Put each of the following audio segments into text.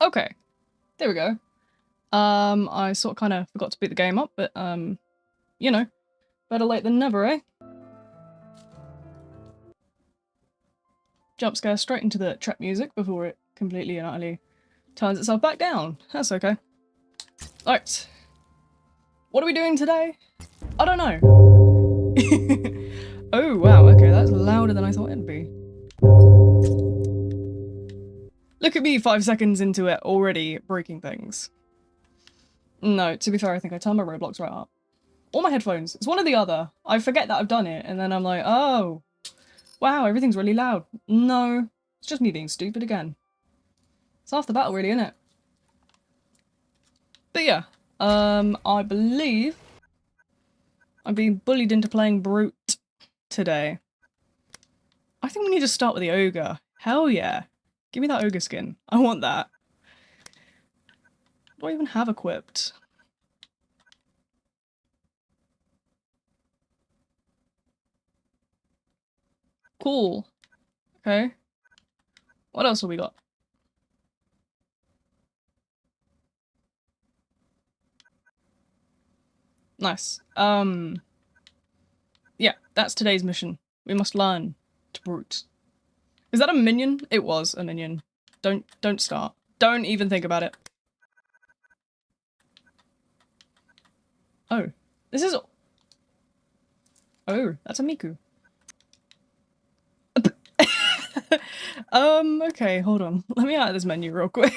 Okay, there we go. I sort of kind of forgot to boot the game up, but you know, better late than never, eh? Jump scare straight into the trap music before it completely and utterly turns itself back down. That's okay. Alright. What are we doing today? I don't know. Oh wow, okay, that's louder than I thought it'd be. Look at me 5 seconds into it already breaking things. No, to be fair, I think I turned my Roblox right up. Or my headphones. It's one or the other. I forget that I've done it, and then I'm like, oh, wow, everything's really loud. No, it's just me being stupid again. It's half the battle, really, isn't it? But yeah, I believe I'm being bullied into playing Brute today. I think we need to start with the Ogre. Hell yeah. Give me that Ogre skin. I want that. What do I even have equipped? Cool. Okay. What else have we got? Nice. Yeah, that's today's mission. We must learn to brute. Is that a minion? It was a minion. Don't start. Don't even think about it. Oh, this is... Oh, that's a Miku. Okay, hold on. Let me out of this menu real quick.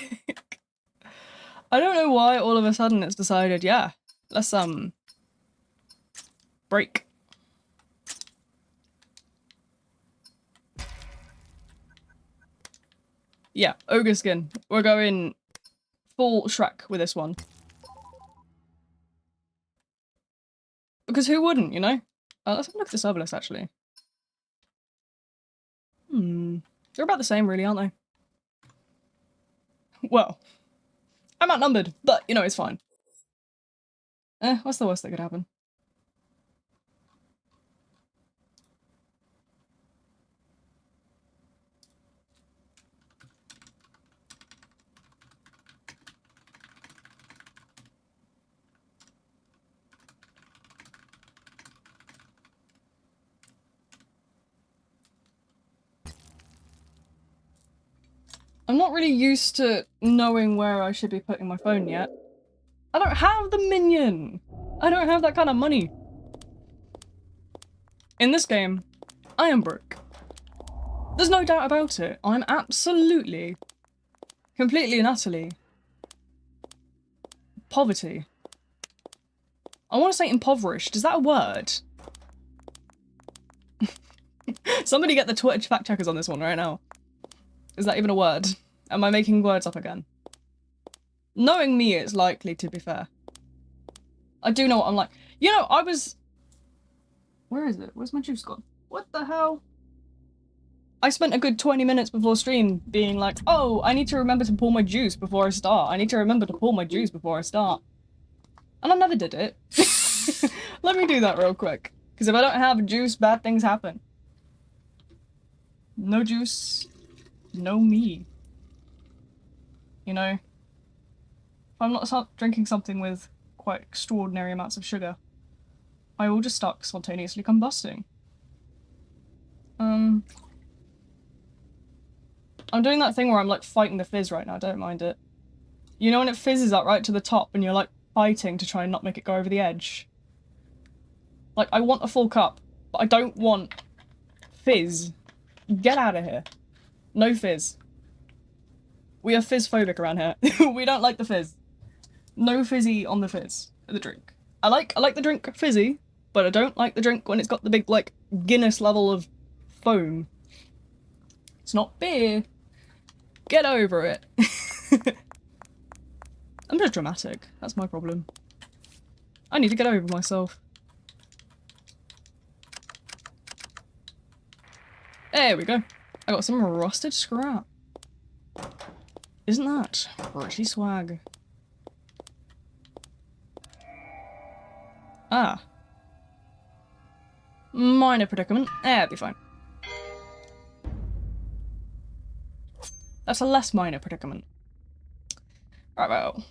I don't know why all of a sudden it's decided, yeah, let's, break. Yeah, Ogre skin. We're going full Shrek with this one. Because who wouldn't, you know? Let's have a look at the server list, actually. They're about the same, really, aren't they? Well, I'm outnumbered, but, you know, it's fine. What's the worst that could happen? I'm not really used to knowing where I should be putting my phone yet. I don't have the minion! I don't have that kind of money. In this game, I am broke. There's no doubt about it. I'm absolutely, completely and utterly poverty. I want to say impoverished. Is that a word? Somebody get the Twitch fact checkers on this one right now. Is that even a word? Am I making words up again? Knowing me, it's likely, to be fair. I do know what I'm like. You know, I was... Where is it? Where's my juice gone? What the hell? I spent a good 20 minutes before stream being like, oh, I need to remember to pour my juice before I start. I need to remember to pour my juice before I start. And I never did it. Let me do that real quick. Because if I don't have juice, bad things happen. No juice, no me. You know? If I'm not drinking something with quite extraordinary amounts of sugar, I will just start spontaneously combusting. I'm doing that thing where I'm like fighting the fizz right now, don't mind it. You know when it fizzes up right to the top and you're like fighting to try and not make it go over the edge? Like, I want a full cup, but I don't want fizz. Get out of here. No fizz. We are fizz-phobic around here. We don't like the fizz. No fizzy on the fizz. The drink. I like the drink fizzy, but I don't like the drink when it's got the big, like, Guinness level of foam. It's not beer. Get over it. I'm just dramatic. That's my problem. I need to get over myself. There we go. I got some rusted scrap. Isn't that pretty swag? Ah. Minor predicament. It'll be fine. That's a less minor predicament. Bravo.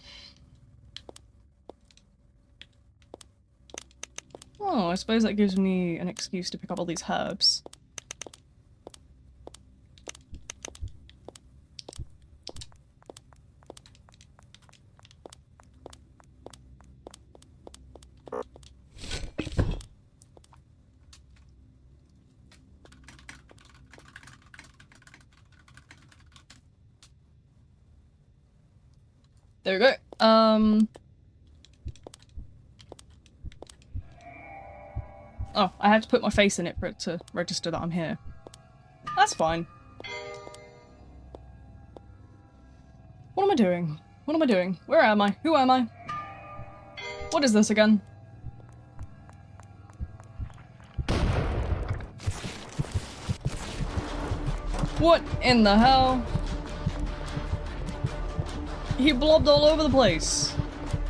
Oh, I suppose that gives me an excuse to pick up all these herbs. There we go. Oh, I had to put my face in it for it to register that I'm here. That's fine. What am I doing? What am I doing? Where am I? Who am I? What is this again? What in the hell? He blobbed all over the place.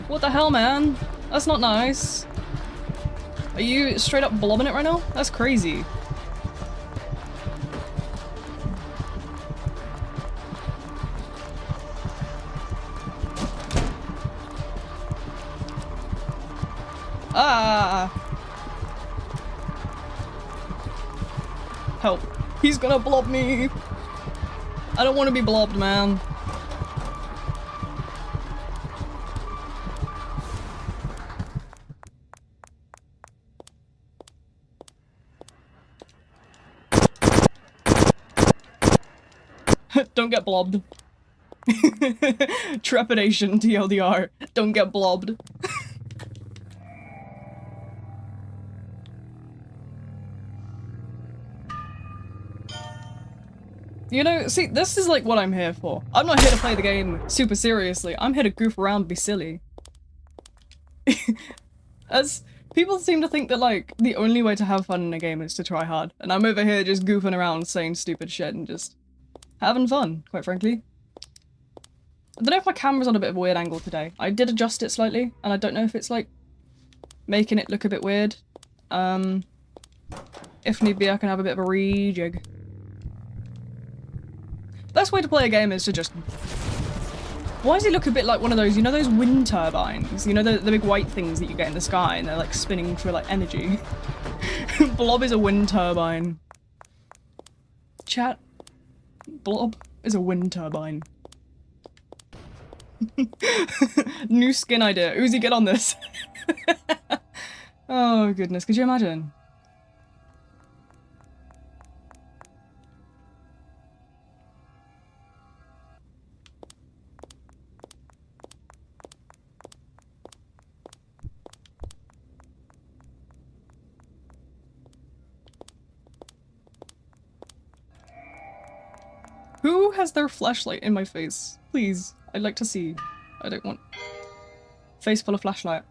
What the hell, man? That's not nice. Are you straight up blobbing it right now? That's crazy. Ah! Help. He's gonna blob me. I don't want to be blobbed, man. Don't get blobbed. Trepidation, TLDR. Don't get blobbed. You know, see, this is like what I'm here for. I'm not here to play the game super seriously. I'm here to goof around and be silly. As people seem to think that, like, the only way to have fun in a game is to try hard. And I'm over here just goofing around saying stupid shit and just having fun, quite frankly. I don't know if my camera's on a bit of a weird angle today. I did adjust it slightly, and I don't know if it's, like, making it look a bit weird. If need be, I can have a bit of a rejig. Best way to play a game is to just... Why does he look a bit like one of those, you know those wind turbines? You know the big white things that you get in the sky and they're like spinning for like energy? Blob is a wind turbine. Chat. Blob is a wind turbine. New skin idea. Uzi, get on this. Oh goodness, could you imagine? Who has their flashlight in my face? Please, I'd like to see. I don't want... Face full of flashlight.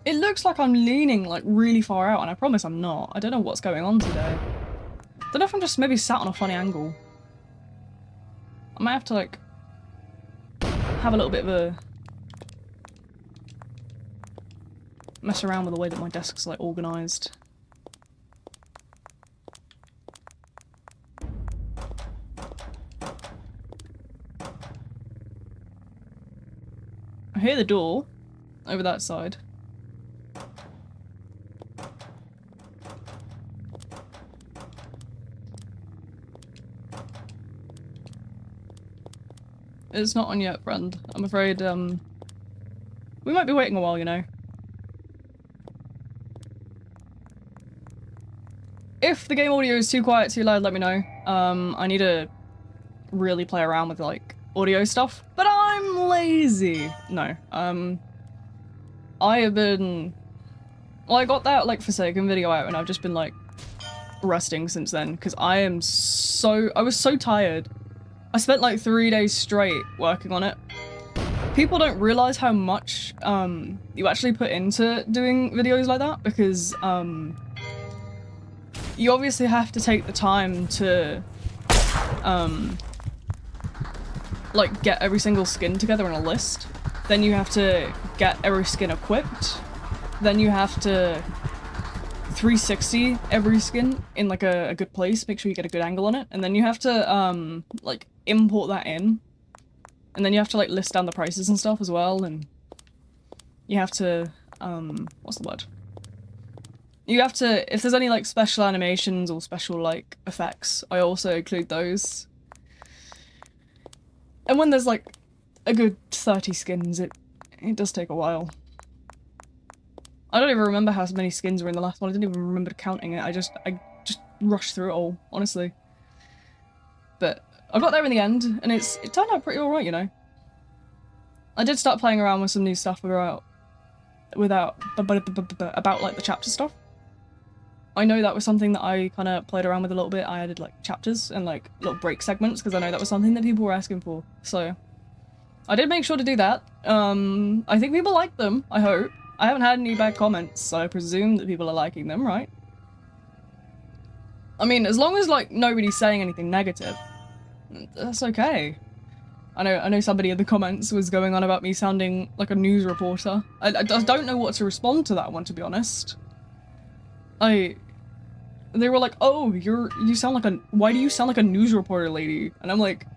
It looks like I'm leaning like really far out and I promise I'm not. I don't know what's going on today. Don't know if I'm just maybe sat on a funny angle. I might have to like... have a little bit of a mess around with the way that my desk's like organised. I hear the door over that side. It's not on yet, friend. I'm afraid, we might be waiting a while, you know. If the game audio is too quiet, too loud, let me know. I need to really play around with, like, audio stuff. But I'm lazy! No, I have been... Well, I got that, like, Forsaken video out and I've just been, like, resting since then. Because I was so tired. I spent like 3 days straight working on it. People don't realize how much you actually put into doing videos like that because you obviously have to take the time to like get every single skin together in a list. Then you have to get every skin equipped. Then you have to 360 every skin in like a good place, make sure you get a good angle on it. And then you have to like import that in. And then you have to like list down the prices and stuff as well, and you have to, what's the word? You have to, if there's any like special animations or special like effects, I also include those. And when there's like a good 30 skins, it does take a while. I don't even remember how many skins were in the last one. I didn't even remember counting it. I just rushed through it all, honestly. But I got there in the end, and it turned out pretty alright, you know. I did start playing around with some new stuff about like the chapter stuff. I know that was something that I kind of played around with a little bit. I added like chapters and like little break segments because I know that was something that people were asking for. So I did make sure to do that. I think people like them, I hope. I haven't had any bad comments, so I presume that people are liking them, right? I mean, as long as like nobody's saying anything negative, that's okay. I know somebody in the comments was going on about me sounding like a news reporter. I don't know what to respond to that one, to be honest. They were like, oh, you sound like why do you sound like a news reporter, lady? And I'm like,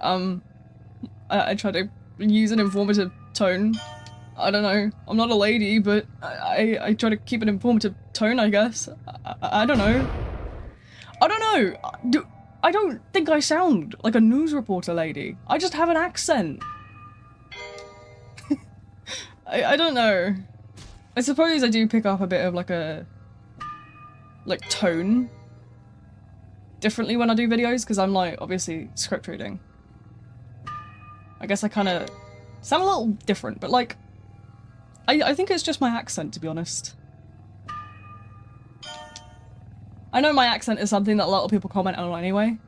I try to use an informative tone. I don't know, I'm not a lady, but I try to keep an informative tone, I guess. I don't know. I don't know! I don't think I sound like a news reporter lady. I just have an accent. I don't know. I suppose I do pick up a bit of like a... like tone differently when I do videos, because I'm like, obviously, script reading. I guess I kind of sound a little different, but like... I think it's just my accent, to be honest. I know my accent is something that a lot of people comment on anyway,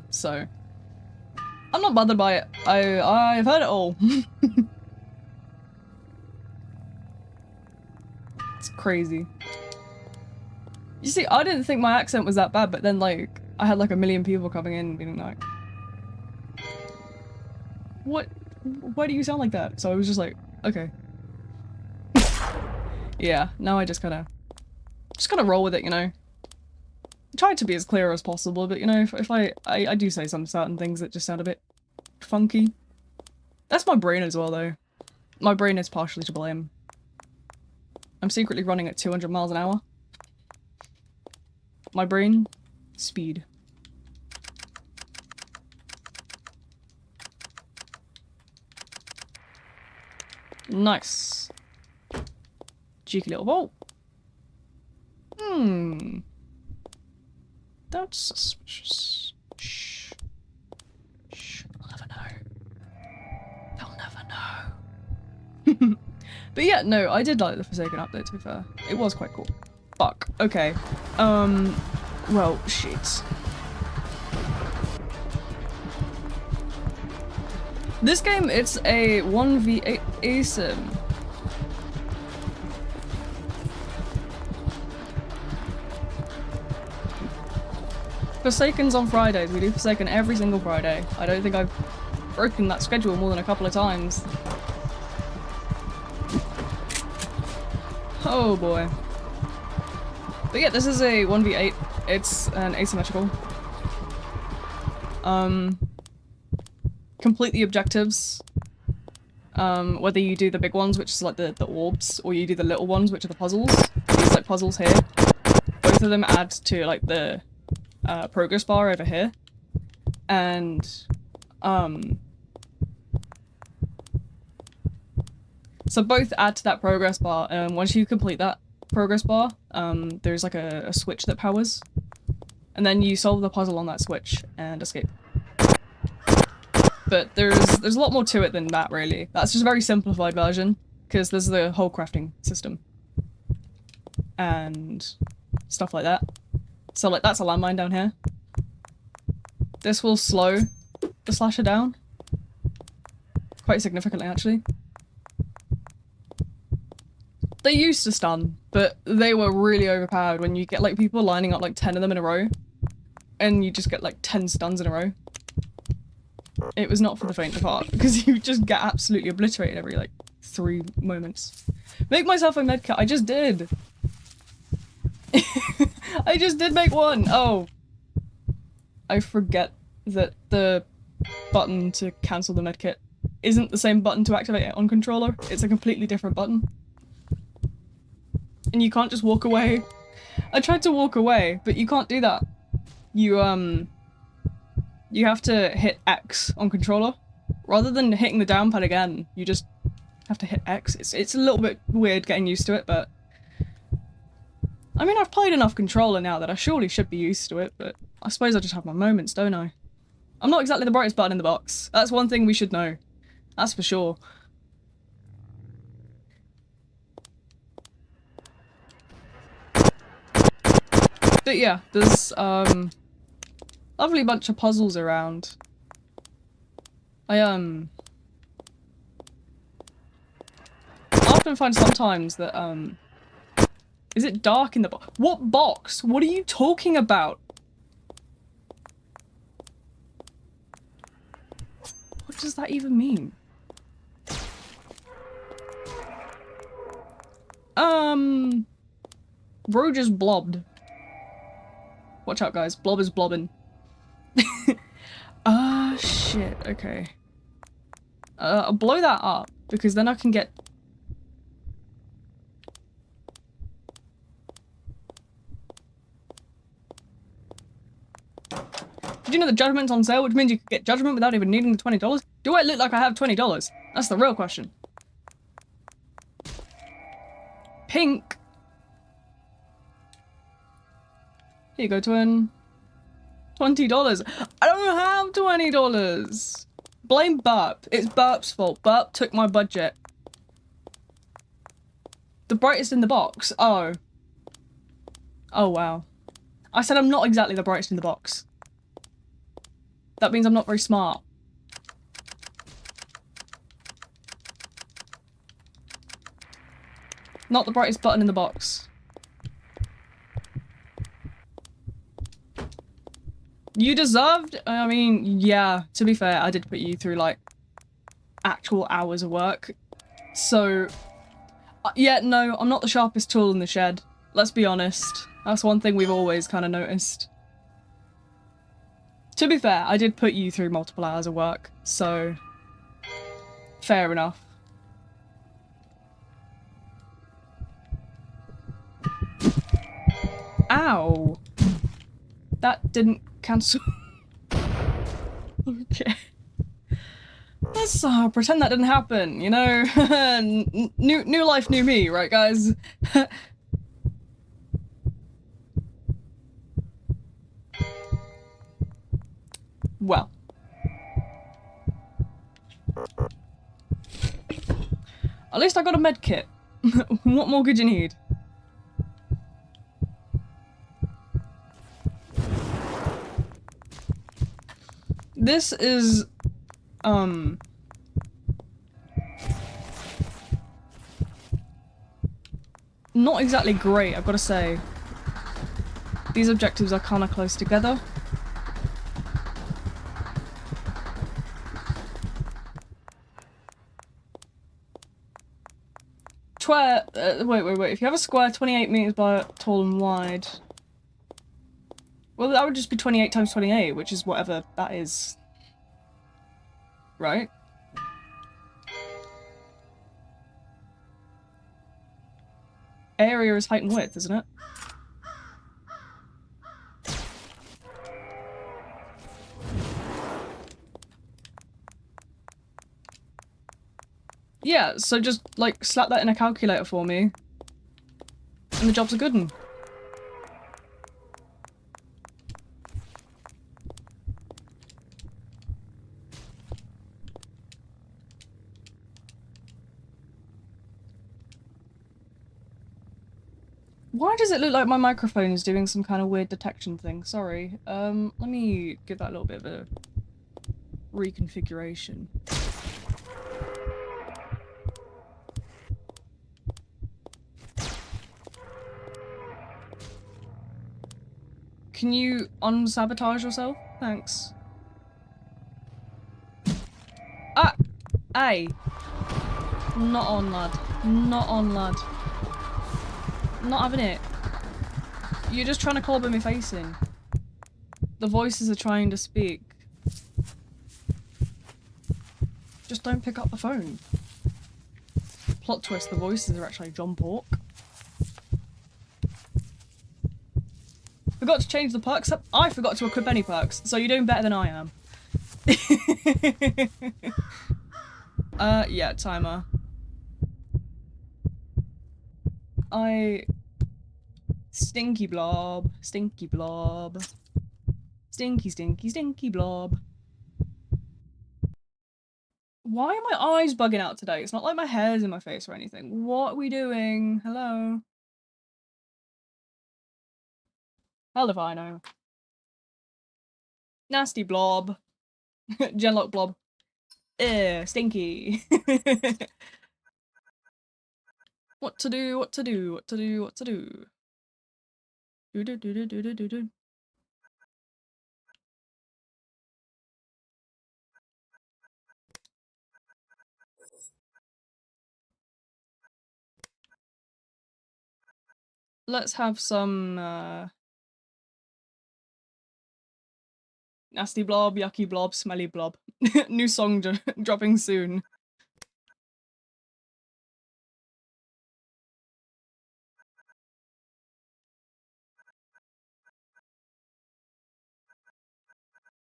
so... I'm not bothered by it. I've heard it all. It's crazy. You see, I didn't think my accent was that bad, but then, like, I had like a million people coming in being like... What? Why do you sound like that? So I was just like, okay. Yeah, now I just gotta roll with it, you know? Try to be as clear as possible, but you know, if I do say some certain things that just sound a bit funky. That's my brain as well, though. My brain is partially to blame. I'm secretly running at 200 miles an hour. My brain, speed. Nice. Cheeky little vault. That's suspicious. Shh. Shh. They'll never know. They'll never know. But yeah, no, I did like the Forsaken update, to be fair. It was quite cool. Fuck. Okay. Well, shit. This game, it's a 1v8 ASIM. Forsaken's on Fridays. We do Forsaken every single Friday. I don't think I've broken that schedule more than a couple of times. Oh boy. But yeah, this is a 1v8. It's an asymmetrical. Complete the objectives. Whether you do the big ones, which is like the orbs, or you do the little ones, which are the puzzles. These like puzzles here. Both of them add to like the progress bar over here. And so both add to that progress bar, and once you complete that progress bar, there's like a switch that powers. And then you solve the puzzle on that switch and escape. But there's a lot more to it than that, really. That's just a very simplified version, because there's the whole crafting system. And stuff like that. So like that's a landmine down here. This will slow the slasher down. Quite significantly, actually. They used to stun, but they were really overpowered when you get like people lining up like 10 of them in a row. And you just get like 10 stuns in a row. It was not for the faint of heart, because you just get absolutely obliterated every, like, 3 moments. Make myself a medkit. I just did. I just did make one. Oh. I forget that the button to cancel the medkit isn't the same button to activate it on controller. It's a completely different button. And you can't just walk away. I tried to walk away, but you can't do that. You have to hit X on controller. Rather than hitting the down pad again, you just have to hit X. It's a little bit weird getting used to it, but... I mean, I've played enough controller now that I surely should be used to it, but I suppose I just have my moments, don't I? I'm not exactly the brightest button in the box. That's one thing we should know. That's for sure. But yeah, there's, lovely bunch of puzzles around. I often find sometimes that, is it dark in the box? What box? What are you talking about? What does that even mean? Bro just blobbed. Watch out, guys. Blob is blobbing. Ah, shit. Okay. I'll blow that up, because then I can get... Did you know that Judgment's on sale, which means you can get Judgment without even needing the $20? Do I look like I have $20? That's the real question. Pink. Here you go, twin. $20. I don't have $20. Blame Burp. It's Burp's fault. Burp took my budget. The brightest in the box? Oh. Oh, wow. I said I'm not exactly the brightest in the box. That means I'm not very smart. Not the brightest button in the box. You deserved? I mean, yeah, to be fair, I did put you through, like, actual hours of work. So, yeah, no, I'm not the sharpest tool in the shed. Let's be honest. That's one thing we've always kind of noticed. To be fair, I did put you through multiple hours of work, so... fair enough. Ow! That didn't cancel. Okay. Let's pretend that didn't happen, you know? New life, new me, right guys? Well. At least I got a med kit. What more could you need? This is, not exactly great, I've got to say. These objectives are kind of close together. Wait. If you have a square 28 meters by tall and wide... Well, that would just be 28 times 28, which is whatever that is. Right? Area is height and width, isn't it? Yeah, so just, like, slap that in a calculator for me. And the job's a good one. Why does it look like my microphone is doing some kind of weird detection thing? Sorry. Let me give that a little bit of a reconfiguration. Can you unsabotage yourself? Thanks. Hey! Not on, lad. Not on, lad. Not having it. You're just trying to clobber me face in. The voices are trying to speak. Just don't pick up the phone. Plot twist, the voices are actually John Pork. Forgot to change the perks up. I forgot to equip any perks, so you're doing better than I am. Yeah, timer. Stinky blob. Stinky blob. Stinky, stinky, stinky blob. Why are my eyes bugging out today? It's not like my hair's in my face or anything. What are we doing? Hello? Hell if I know. Nasty blob. Genlock blob. Stinky. What to do, what to do, what to do, what to do. Do do do do do do do do. Let's have some, nasty blob, yucky blob, smelly blob. New song dropping soon.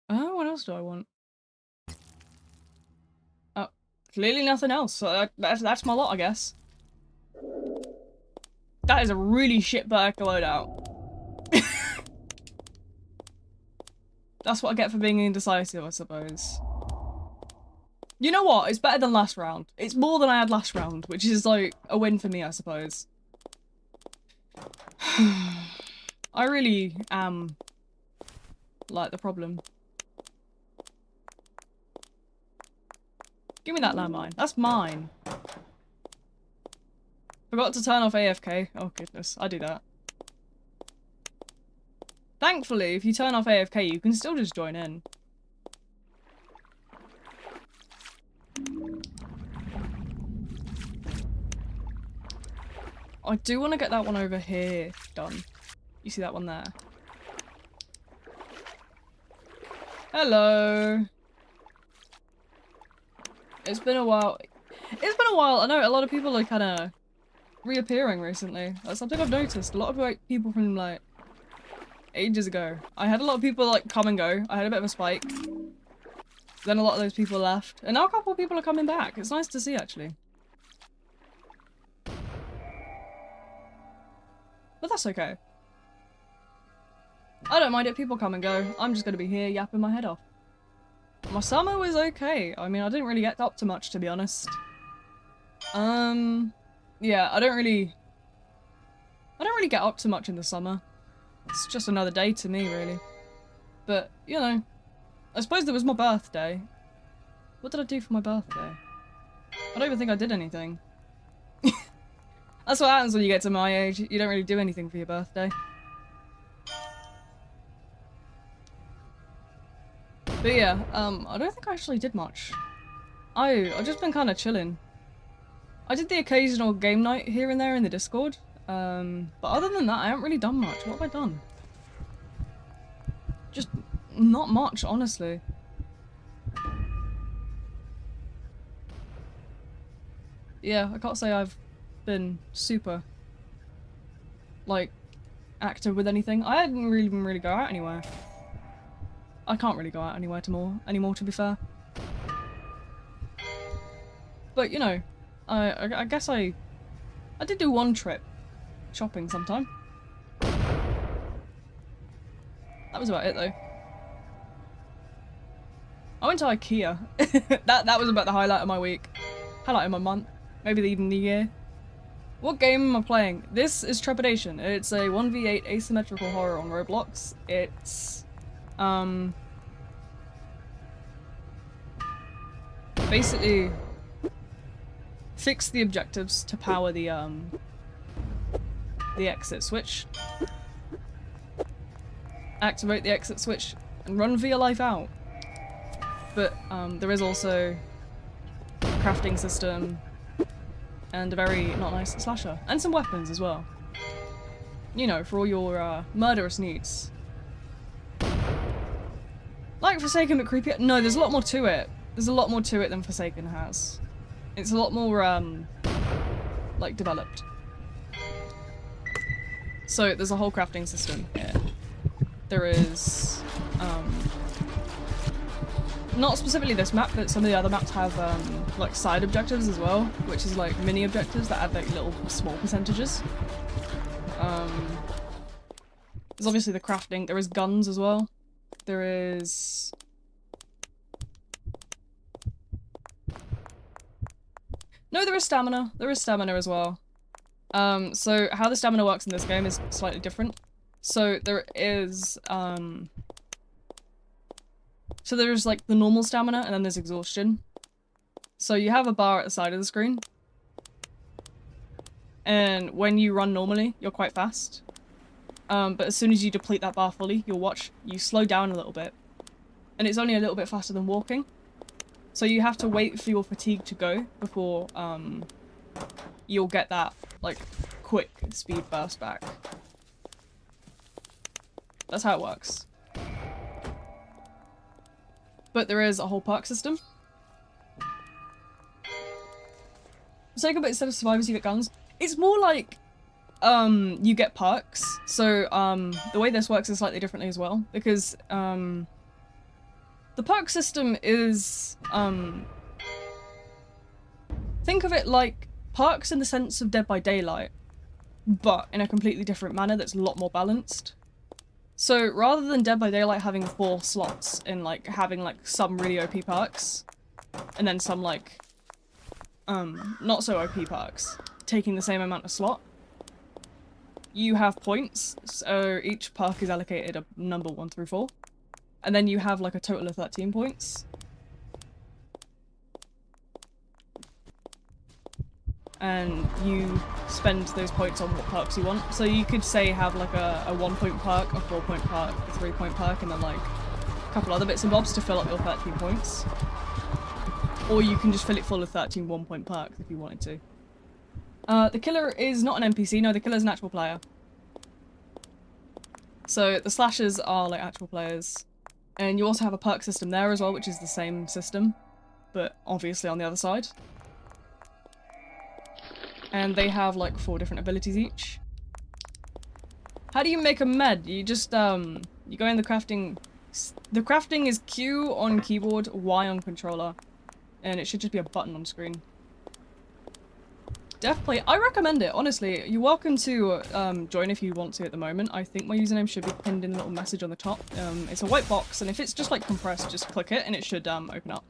Oh, what else do I want? Oh, clearly nothing else. So that's my lot, I guess. That is a really shit perk to load out. That's what I get for being indecisive, I suppose. You know what? It's better than last round. It's more than I had last round, which is like a win for me, I suppose. I really am like the problem. Give me that landmine. That's mine. Forgot to turn off AFK. Oh goodness, I do that. Thankfully, if you turn off AFK, you can still just join in. I do want to get that one over here done. You see that one there? Hello. It's been a while. It's been a while. I know a lot of people are kind of reappearing recently. That's something I've noticed. A lot of like people from like ages ago. I had a lot of people like come and go. I had a bit of a spike. Then a lot of those people left. And now a couple of people are coming back. It's nice to see actually. But that's okay. I don't mind it. People come and go. I'm just gonna be here yapping my head off. My summer was okay. I mean, I didn't really get up to much, to be honest. Yeah, I don't really get up to much in the summer. It's just another day to me, really. But, you know, I suppose there was my birthday. What did I do for my birthday? I don't even think I did anything. That's what happens when you get to my age. You don't really do anything for your birthday. But yeah, I don't think I actually did much. I've just been kind of chilling. I did the occasional game night here and there in the Discord. But other than that, I haven't really done much. What have I done? Just not much, honestly. Yeah, I can't say I've been super, like, active with anything. I didn't really go out anywhere. I can't really go out anywhere anymore, to be fair. But, you know, I guess I did do one trip shopping sometime. That was about it, though. I went to IKEA. that was about the highlight of my week. Highlight of my month. Maybe even the year. What game am I playing? This is Trepidation. It's a 1v8 asymmetrical horror on Roblox. It's basically fix the objectives to power the exit switch. Activate the exit switch and run for your life out. But there is also crafting system, and a very not nice slasher. And some weapons as well. You know, for all your murderous needs. Like Forsaken but creepy. No, there's a lot more to it. There's a lot more to it than Forsaken has. It's a lot more, like, developed. So, there's a whole crafting system here. There is, not specifically this map, but some of the other maps have, like, side objectives as well, which is, like, mini objectives that add, like, little small percentages. There's obviously the crafting. There is guns as well. There is... No, there is stamina. There is stamina as well. So how the stamina works in this game is slightly different. So there is, so there's like the normal stamina and then there's exhaustion. So you have a bar at the side of the screen. And when you run normally, you're quite fast. But as soon as you deplete that bar fully, you'll watch, you slow down a little bit. And it's only a little bit faster than walking. So you have to wait for your fatigue to go before, you'll get that, like, quick speed burst back. That's how it works. But there is a whole perk system. So but instead of survivors, you get guns. It's more like, you get perks. So, the way this works is slightly differently as well. Because, the perk system is, think of it like perks in the sense of Dead by Daylight, but in a completely different manner that's a lot more balanced. So rather than Dead by Daylight having 4 slots and like having like some really OP perks, and then some like, not so OP perks, taking the same amount of slot, you have points, so each perk is allocated a number 1 through 4. And then you have like a total of 13 points. And you spend those points on what perks you want. So you could say have like a 1-point perk, a 4-point perk, a 3-point perk, and then like a couple other bits and bobs to fill up your 13 points. Or you can just fill it full of 13 1-point perks if you wanted to. The killer is not an NPC, no, the killer's an actual player. So the slashers are like actual players. And you also have a perk system there as well, which is the same system, but obviously on the other side. And they have like 4 different abilities each. How do you make a med? You just, you go in the crafting... The crafting is Q on keyboard, Y on controller, and it should just be a button on screen. Deathplay, I recommend it, honestly. You're welcome to join if you want to at the moment. I think my username should be pinned in a little message on the top. It's a white box, and if it's just like compressed, just click it and it should open up.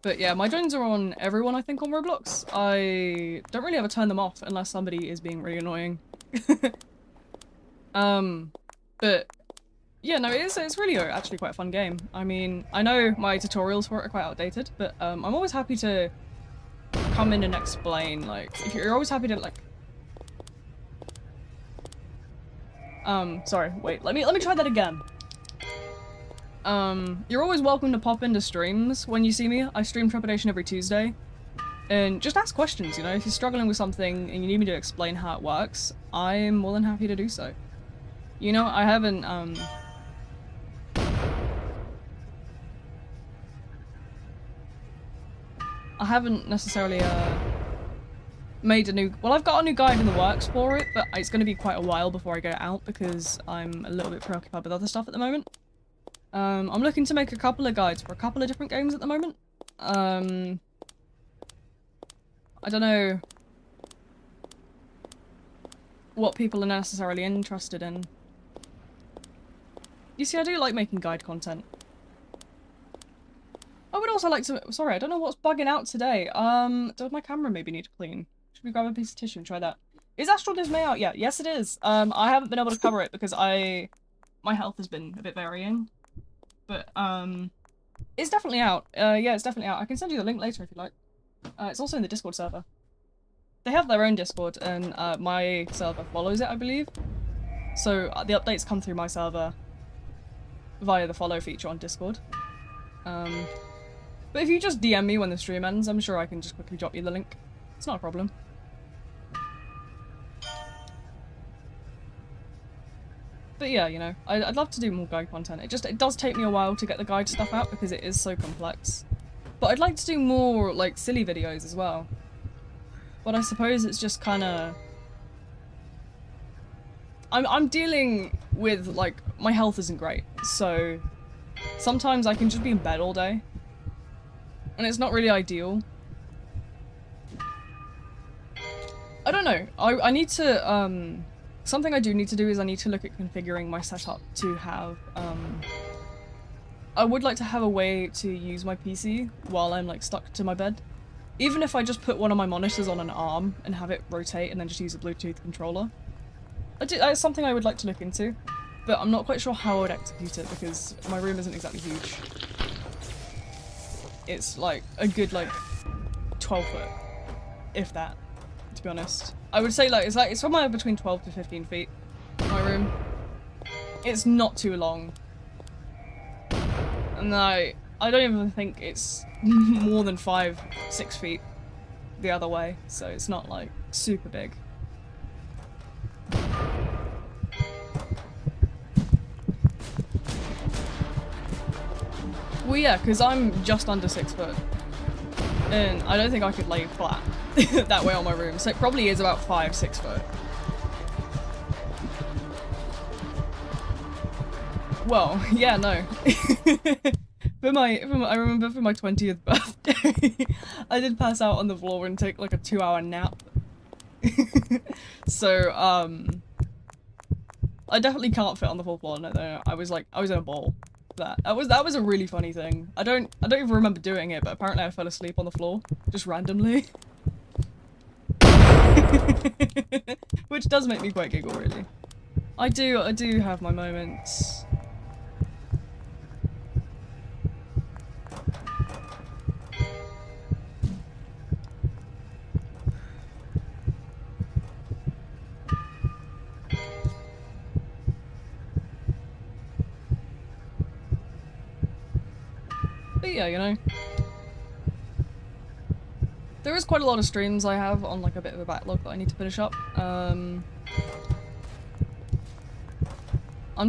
But yeah, my joins are on everyone, I think, on Roblox. I don't really ever turn them off unless somebody is being really annoying. But yeah, no, it's really actually quite a fun game. I mean, I know my tutorials for it are quite outdated, but I'm always happy to come in and explain, like, if you're always happy to, like... sorry, wait, let me try that again. You're always welcome to pop into streams when you see me. I stream Trepidation every Tuesday. And just ask questions, you know, if you're struggling with something and you need me to explain how it works, I'm more than happy to do so. You know, I haven't, necessarily, made a new... Well, I've got a new guide in the works for it, but it's going to be quite a while before I get it out because I'm a little bit preoccupied with other stuff at the moment. I'm looking to make a couple of guides for a couple of different games at the moment. I don't know what people are necessarily interested in. You see, I do like making guide content. I would also like to... Sorry, I don't know what's bugging out today. Does my camera maybe need to clean? Should we grab a piece of tissue and try that? Is Astral Dismay out yet? Yes, it is. I haven't been able to cover it because my health has been a bit varying. But, it's definitely out. Yeah, it's definitely out. I can send you the link later if you like. It's also in the Discord server. They have their own Discord, and my server follows it, I believe. So the updates come through my server via the follow feature on Discord. But if you just DM me when the stream ends, I'm sure I can just quickly drop you the link. It's not a problem. But yeah, you know, I'd love to do more guide content. It does take me a while to get the guide stuff out because it is so complex. But I'd like to do more, like, silly videos as well. But I suppose it's just kind of... I'm dealing with, like, my health isn't great, so sometimes I can just be in bed all day. And it's not really ideal. I don't know. I need to, something I do need to do is I need to look at configuring my setup to have, I would like to have a way to use my PC while I'm, like, stuck to my bed. Even if I just put one of my monitors on an arm and have it rotate and then just use a Bluetooth controller. It's something I would like to look into, but I'm not quite sure how I would execute it because my room isn't exactly huge. It's like a good, like, 12 foot, if that, to be honest. I would say, like, it's somewhere between 12 to 15 feet, my room. It's not too long. And I don't even think it's more than 5-6 feet the other way, so it's not, like, super big. Well, yeah, because I'm just under 6 foot. And I don't think I could lay flat that way on my room, so it probably is about 5-6 foot. Well, yeah, no. I remember for my 20th birthday, I did pass out on the floor and take like a 2-hour nap. So, I definitely can't fit on the full floor. No, I was in a ball. That was a really funny thing. I don't even remember doing it, but apparently I fell asleep on the floor just randomly. Which does make me quite giggle, really. I do have my moments. But yeah, you know. There is quite a lot of streams I have on like a bit of a backlog that I need to finish up. I'm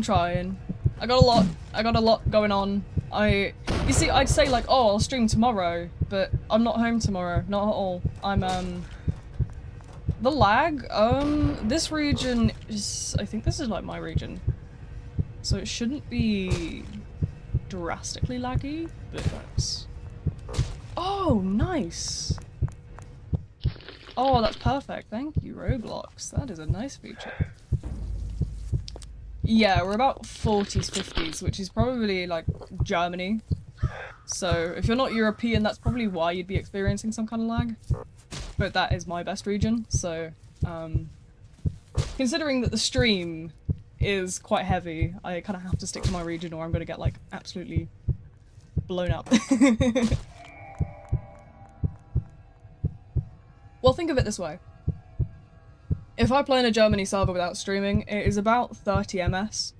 trying. I got a lot going on. You see, I'd say like, oh, I'll stream tomorrow, but I'm not home tomorrow, not at all. I'm, the lag, this region is, I think this is like my region. So it shouldn't be drastically laggy, but that's... Oh, nice! Oh, that's perfect. Thank you, Roblox. That is a nice feature. Yeah, we're about 40s, 50s, which is probably, like, Germany. So, if you're not European, that's probably why you'd be experiencing some kind of lag. But that is my best region, so, considering that the stream is quite heavy, I kind of have to stick to my region or I'm going to get, like, absolutely blown up. Well, think of it this way. If I play in a Germany server without streaming, it is about 30 ms.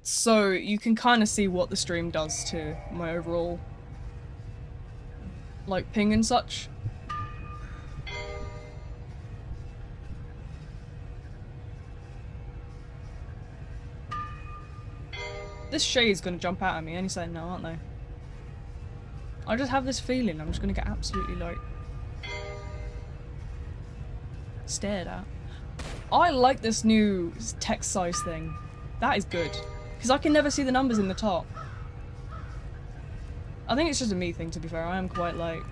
So you can kind of see what the stream does to my overall, like, ping and such. This shade's gonna jump out at me any second now, aren't they? I just have this feeling I'm just gonna get absolutely, like, stared at. I like this new text size thing. That is good. Because I can never see the numbers in the top. I think it's just a me thing, to be fair. I am quite, like,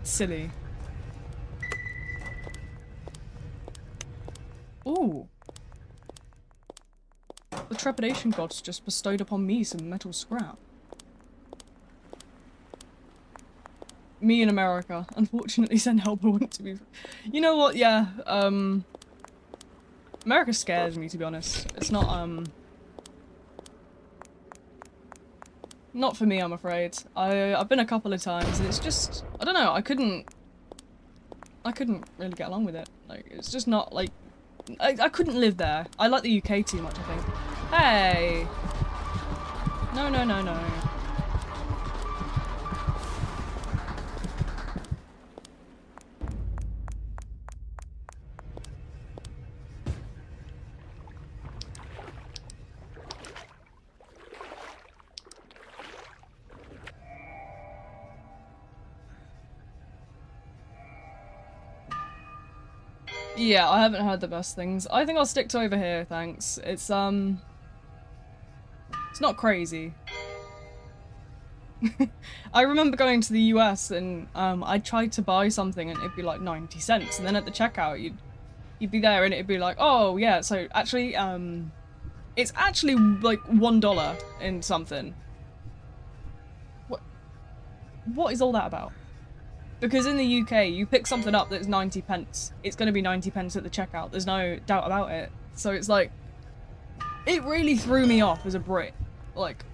silly. Ooh. The Trepidation gods just bestowed upon me some metal scrap. Me in America. Unfortunately, send help. I want to be... You know what, yeah, America scares me, to be honest. It's not, not for me, I'm afraid. I've been a couple of times, and it's just... I don't know, I couldn't really get along with it. Like, it's just not, like... I couldn't live there. I like the UK too much, I think. Hey! No, no, no, no. Yeah, I haven't heard the best things. I think I'll stick to over here, thanks. It's not crazy. I remember going to the US and I tried to buy something and it'd be like 90 cents, and then at the checkout you'd be there and it'd be like, oh yeah, so actually it's actually like $1 in something. What is all that about? Because in the UK, you pick something up that's 90 pence, it's going to be 90 pence at the checkout. There's no doubt about it. So it's like, it really threw me off as a Brit. Like,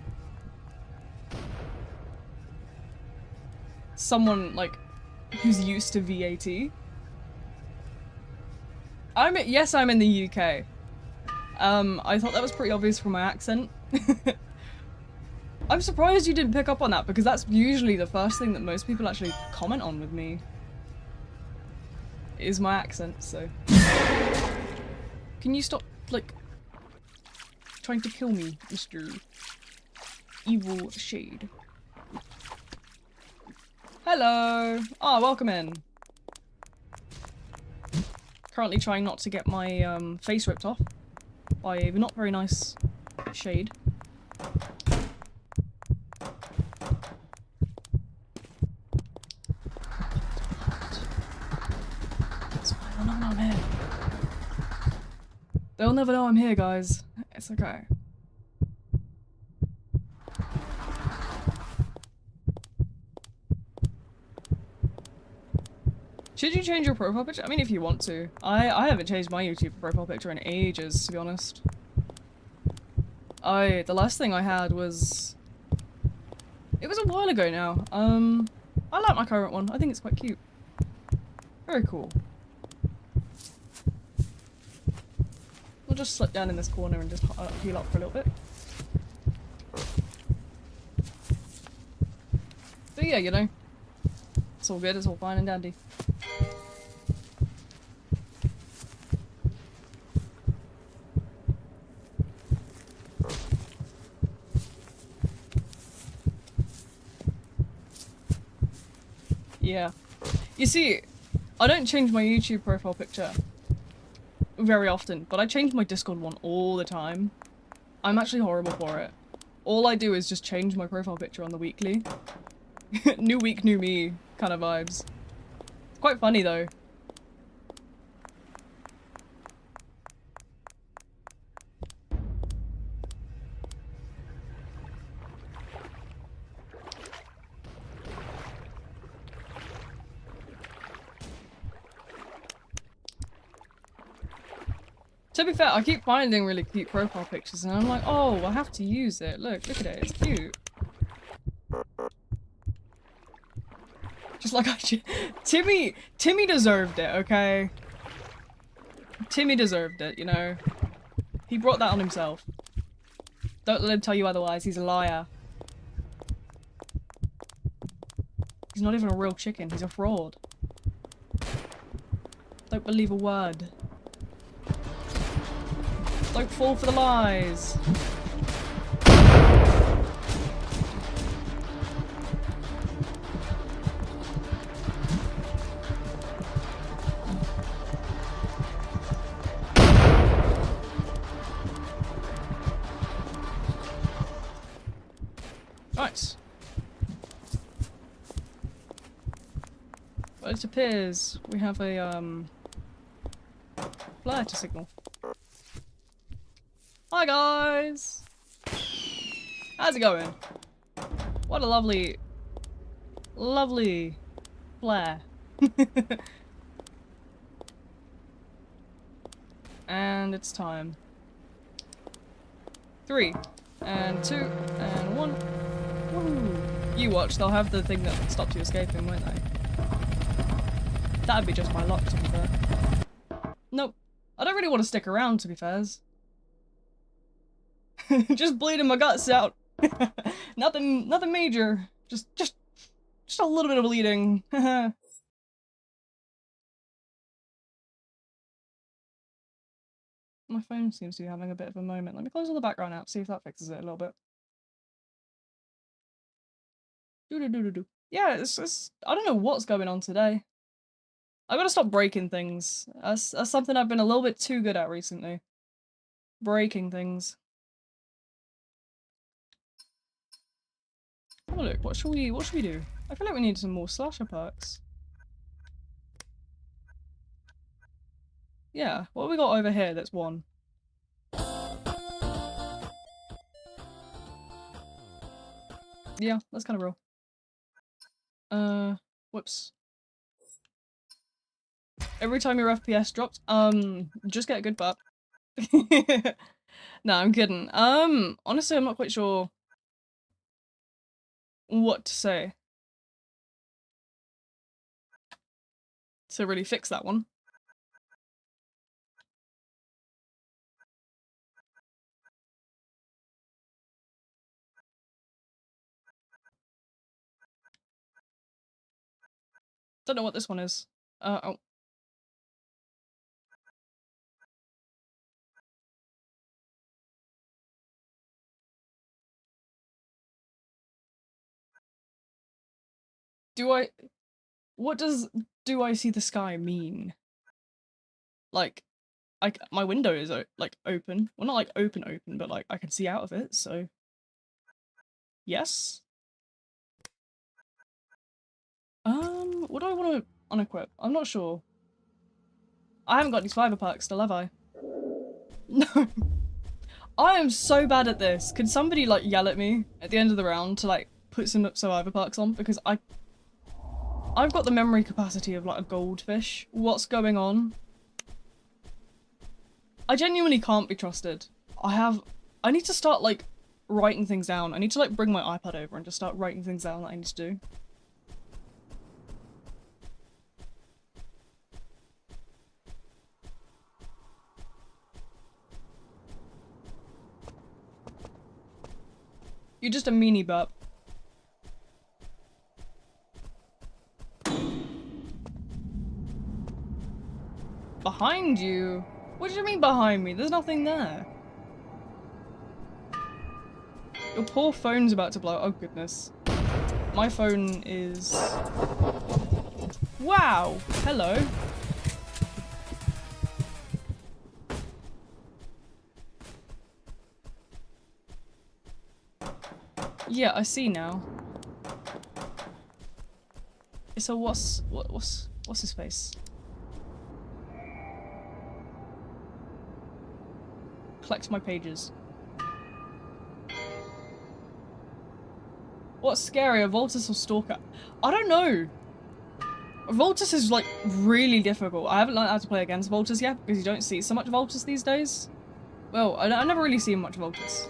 someone like who's used to VAT. Yes, I'm in the UK. I thought that was pretty obvious from my accent. I'm surprised you didn't pick up on that because that's usually the first thing that most people actually comment on with me. Is my accent, so. Can you stop, like, trying to kill me, Mr. Evil Shade? Hello! Ah, welcome in. Currently trying not to get my face ripped off by a not very nice shade. It's fine, they'll never know I'm here. They'll never know I'm here, guys. It's okay. Should you change your profile picture? I mean, if you want to. I haven't changed my YouTube profile picture in ages, to be honest. The last thing I had was... It was a while ago now. I like my current one. I think it's quite cute. Very cool. We'll just slip down in this corner and just heal up for a little bit. But yeah, you know. It's all good, it's all fine and dandy. Yeah. You see, I don't change my YouTube profile picture very often, but I change my Discord one all the time. I'm actually horrible for it. All I do is just change my profile picture on the weekly. New week, new me kind of vibes. It's quite funny though. To be fair, I keep finding really cute profile pictures and I'm like, oh, I have to use it. Look at it, it's cute. Just like Timmy deserved it, okay? Timmy deserved it, you know? He brought that on himself. Don't let him tell you otherwise, he's a liar. He's not even a real chicken, he's a fraud. Don't believe a word. Don't fall for the lies. Right. Well, it appears we have a flare to signal. Hi guys! How's it going? What a lovely flare. And it's time. 3 and 2 and 1. Woo. You watch, they'll have the thing that stops you escaping, won't they? That'd be just my luck, to be fair. Nope. I don't really want to stick around, to be fair. Just bleeding my guts out. Nothing major. Just a little bit of bleeding. My phone seems to be having a bit of a moment. Let me close all the background app, see if that fixes it a little bit. Yeah, it's I don't know what's going on today. I gotta stop breaking things. That's something I've been a little bit too good at recently. Breaking things. Have a look. What should we do? I feel like we need some more slasher perks. Yeah, what have we got over here that's one? Yeah, that's kind of real. Whoops. Every time your FPS drops, just get a good butt. No, I'm kidding. Honestly, I'm not quite sure what to say to really fix that one. Don't know what this one is. Oh. What does "do I see the sky" mean? Like, my window is like open. Well, not like open, but like I can see out of it, so. Yes? What do I want to unequip? I'm not sure. I haven't got any survivor perks still, have I? No. I am so bad at this. Could somebody like yell at me at the end of the round to like put some survivor perks on? Because I've got the memory capacity of like a goldfish. What's going on? I genuinely can't be trusted. I need to start like writing things down. I need to like bring my iPad over and just start writing things down that I need to do. You're just a meanie burp. Behind you? What do you mean behind me? There's nothing there. Your poor phone's about to blow. Oh goodness. My phone is... Wow! Hello. Yeah, I see now. So what's his face? Collect my pages. What's scarier, Voltus or Stalker? I don't know. Voltus is like really difficult. I haven't learned how to play against Voltus yet because you don't see so much Voltus these days. Well, I never really see much Voltus.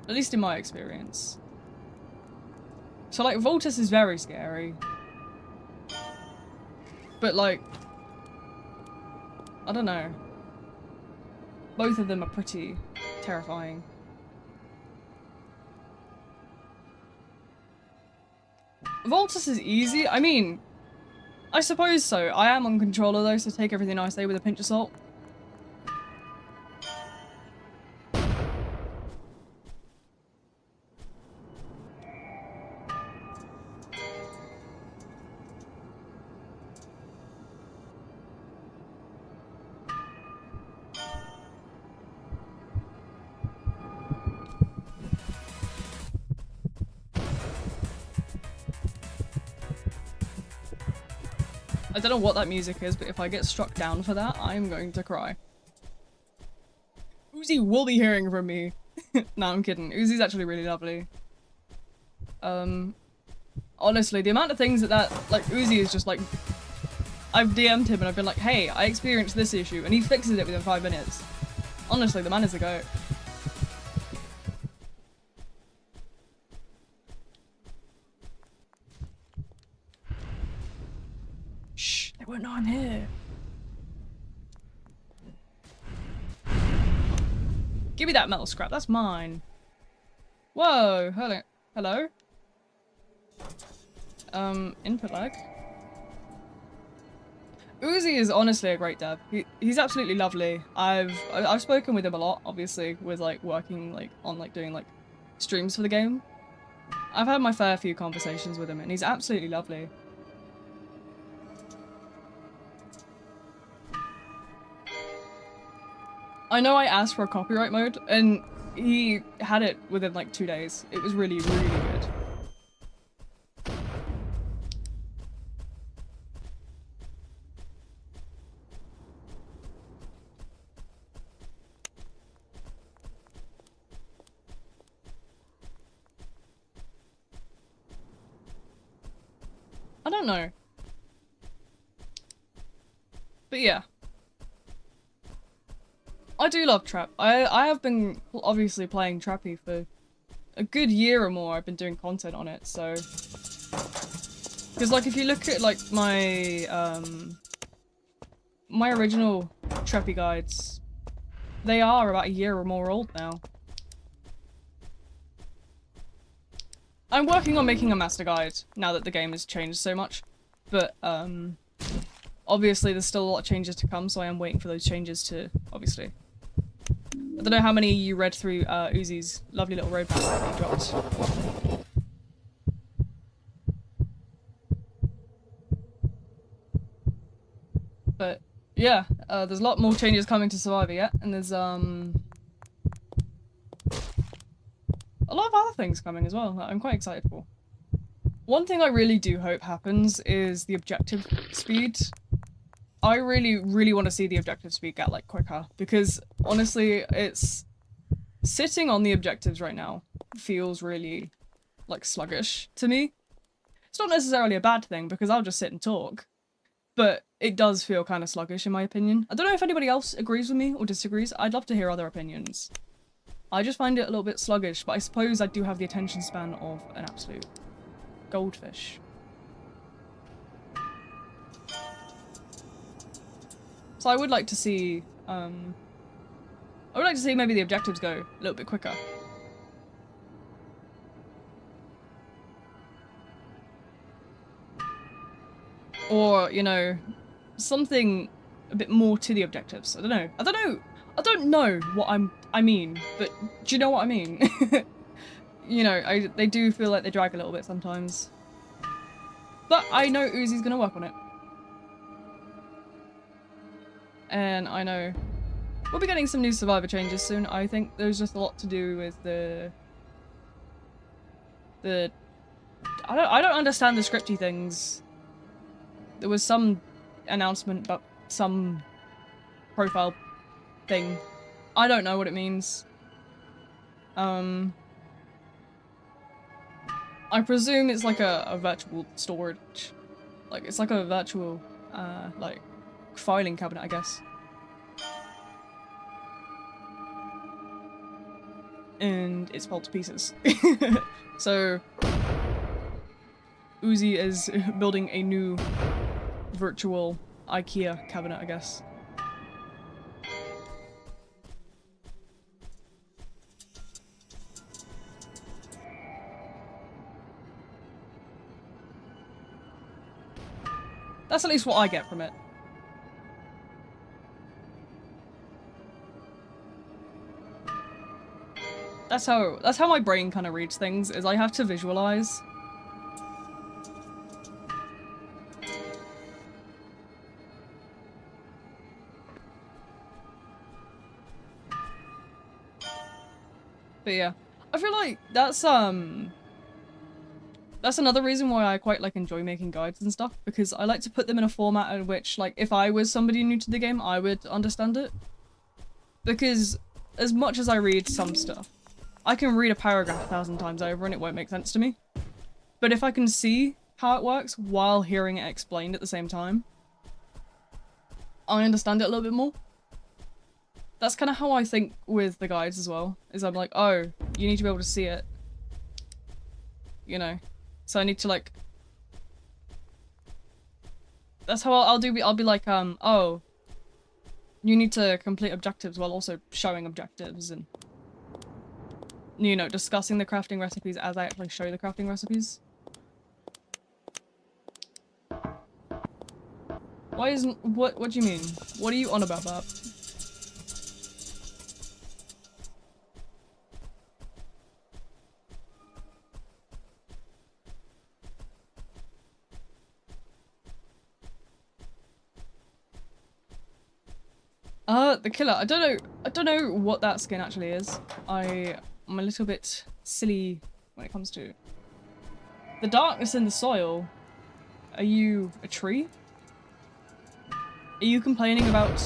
At least in my experience. So like Voltus is very scary. But like, I don't know. Both of them are pretty terrifying. Voltus is easy. I mean, I suppose so. I am on controller though, so take everything I say with a pinch of salt. I don't know what that music is, but if I get struck down for that, I'm going to cry. Uzi will be hearing from me. No, I'm kidding. Uzi's actually really lovely. Honestly, the amount of things that like, Uzi is just like... I've DM'd him and I've been like, hey, I experienced this issue, and he fixes it within 5 minutes. Honestly, the man is the goat. Shh, they won't know I'm here. Give me that metal scrap, that's mine. Whoa, hello. Hello? Input lag. Uzi is honestly a great dev. He's absolutely lovely. I've spoken with him a lot, obviously, with like working like on like doing like streams for the game. I've had my fair few conversations with him and he's absolutely lovely. I know I asked for a copyright mode, and he had it within like 2 days. It was really, really good. I don't know. But yeah. I do love Trap. I have been obviously playing Trappy for a good year or more. I've been doing content on it, so... Because like if you look at like my my original Trappy guides, they are about a year or more old now. I'm working on making a master guide now that the game has changed so much, but obviously there's still a lot of changes to come, so I am waiting for those changes to, obviously. I don't know how many you read through Uzi's lovely little roadmap that he dropped. But yeah, there's a lot more changes coming to Survivor yet, and there's a lot of other things coming as well that I'm quite excited for. One thing I really do hope happens is the objective speed. I really, really want to see the objective speed get like quicker, because honestly, it's sitting on the objectives right now feels really like sluggish to me. It's not necessarily a bad thing because I'll just sit and talk, but it does feel kind of sluggish in my opinion. I don't know if anybody else agrees with me or disagrees. I'd love to hear other opinions. I just find it a little bit sluggish, but I suppose I do have the attention span of an absolute goldfish. So I would like to see, maybe the objectives go a little bit quicker. Or, you know, something a bit more to the objectives. I don't know. I don't know what I mean, but do you know what I mean? You know, they do feel like they drag a little bit sometimes. But I know Uzi's gonna work on it. And I know we'll be getting some new Survivor changes soon. I think there's just a lot to do with the I don't understand the scripty things. There was some announcement about some profile thing. I don't know what it means. I presume it's like a virtual storage. Like it's like a virtual like filing cabinet, I guess. And it's falls to pieces. So Uzi is building a new virtual IKEA cabinet, I guess. That's at least what I get from it. That's how my brain kind of reads things, is I have to visualize. But yeah, I feel like that's another reason why I quite like enjoy making guides and stuff, because I like to put them in a format in which, like, if I was somebody new to the game, I would understand it. Because as much as I read some stuff, I can read a paragraph 1,000 times over and it won't make sense to me. But if I can see how it works while hearing it explained at the same time, I understand it a little bit more. That's kind of how I think with the guides as well, is I'm like, oh, you need to be able to see it. You know? So I need to like... That's how I'll be like, oh, you need to complete objectives while also showing objectives and, you know, discussing the crafting recipes as I actually show the crafting recipes. Why isn't... What do you mean? What are you on about that? The killer. I don't know. I don't know what that skin actually is. I'm a little bit silly when it comes to the darkness in the soil. Are you a tree? Are you complaining about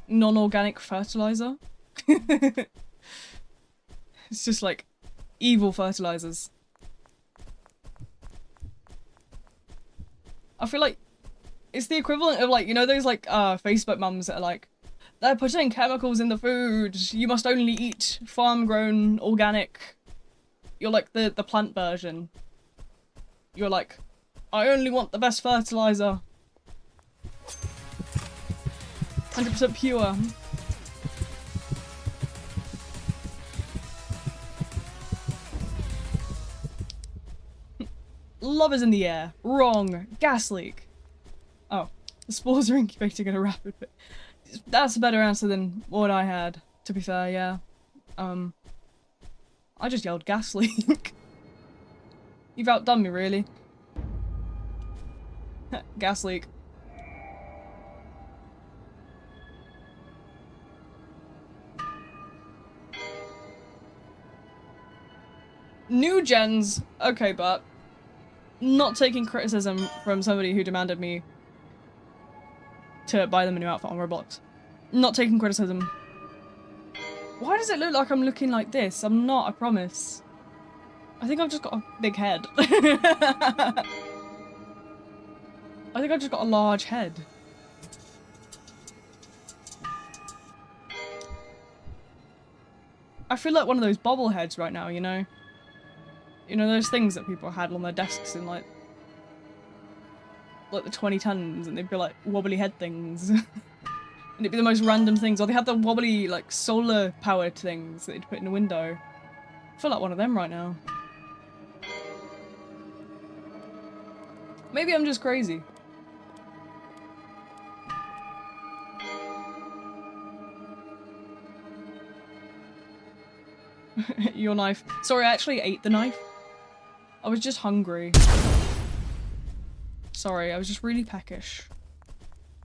non-organic fertilizer? It's just like evil fertilizers. I feel like it's the equivalent of like, you know, those like Facebook mums that are like, they're putting chemicals in the food. You must only eat farm-grown organic. You're like the plant version. You're like, I only want the best fertilizer. 100% pure. Love is in the air. Wrong. Gas leak. Oh, the spores are incubating at a rapid bit. That's a better answer than what I had, to be fair, yeah. I just yelled gas leak. You've outdone me, really. Gas leak. New gens. Okay, but not taking criticism from somebody who demanded me to buy them a new outfit on Roblox. Not taking criticism. Why does it look like I'm looking like this? I'm not, I promise. I think I've just got a big head. I think I've just got a large head. I feel like one of those bobbleheads right now, you know? You know those things that people had on their desks in like the 2010s, and they'd be like wobbly head things. And it'd be the most random things. Or they had the wobbly like solar powered things that they'd put in the window. I feel like one of them right now. Maybe I'm just crazy. Your knife. Sorry, I actually ate the knife. I was just hungry. Sorry, I was just really peckish.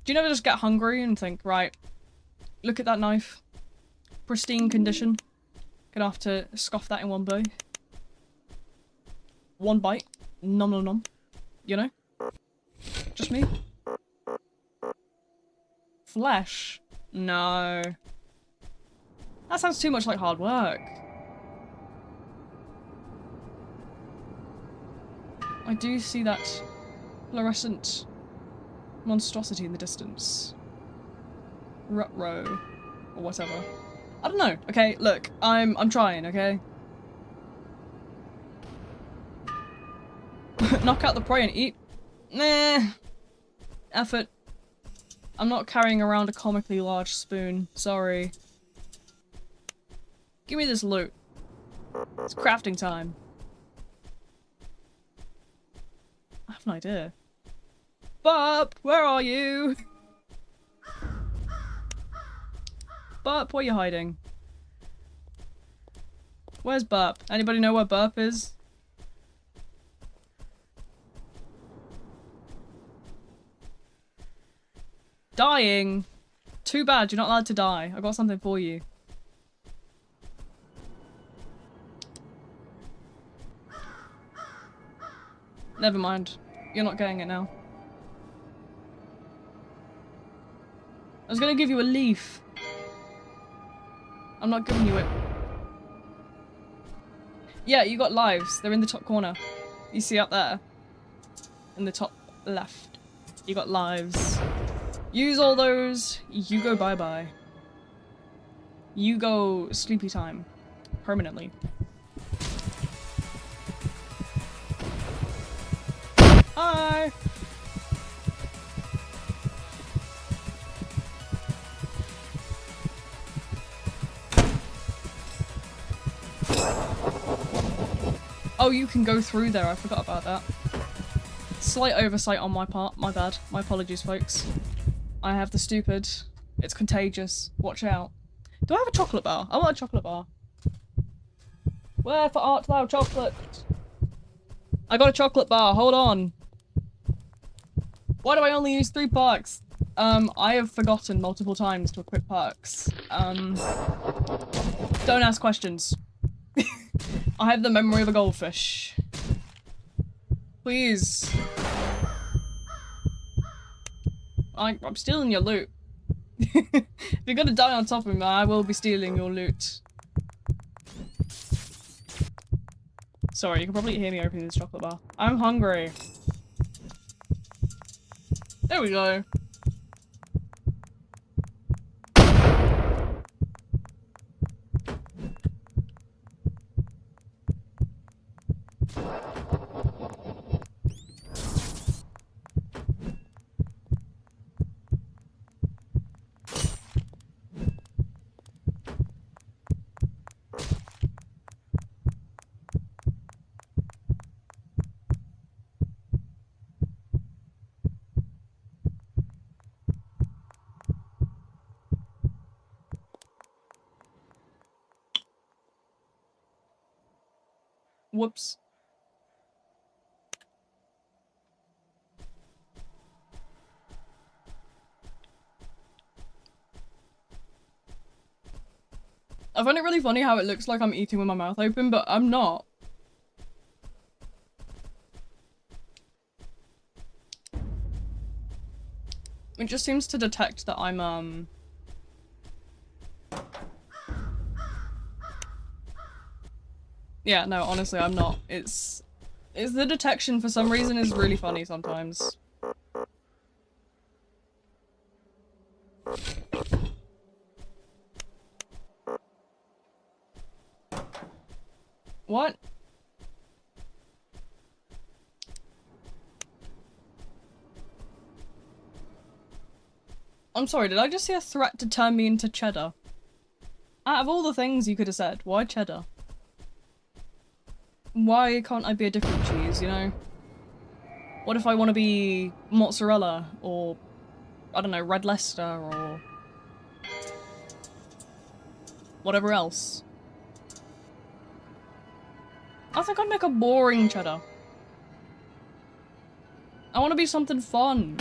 Do you never just get hungry and think, right, look at that knife. Pristine condition. Gonna have to scoff that in one bite. One bite. Nom nom nom. You know? Just me. Flesh? No. That sounds too much like hard work. I do see that fluorescent monstrosity in the distance. Rut-row. Or whatever. I don't know. Okay, look. I'm trying, okay? Knock out the prey and eat? Nah. Effort. I'm not carrying around a comically large spoon. Sorry. Give me this loot. It's crafting time. I have an idea. Burp, where are you? Burp, where are you hiding? Where's Burp? Anybody know where Burp is? Dying? Too bad, you're not allowed to die. I got something for you. Never mind. You're not getting it now. I was gonna give you a leaf. I'm not giving you it. Yeah, you got lives. They're in the top corner. You see up there? In the top left. You got lives. Use all those. You go bye-bye. You go sleepy time. Permanently. Hi! Oh, you can go through there. I forgot about that. Slight oversight on my part. My bad. My apologies, folks. I have the stupid. It's contagious. Watch out. Do I have a chocolate bar? I want a chocolate bar. Where for art thou chocolate? I got a chocolate bar. Hold on. Why do I only use 3 parks? I have forgotten multiple times to equip perks. Don't ask questions. I have the memory of a goldfish. Please. I'm stealing your loot. If you're gonna die on top of me, I will be stealing your loot. Sorry, you can probably hear me opening this chocolate bar. I'm hungry. There we go. Whoops. I find it really funny how it looks like I'm eating with my mouth open, but I'm not. It just seems to detect that I'm, Yeah, no, honestly, I'm not. It's the detection for some reason is really funny sometimes. What? I'm sorry, did I just see a threat to turn me into cheddar? Out of all the things you could have said, why cheddar? Why can't I be a different cheese, you know? What if I want to be mozzarella, or, I don't know, red Leicester, or whatever else? I think I'd make a boring cheddar. I want to be something fun.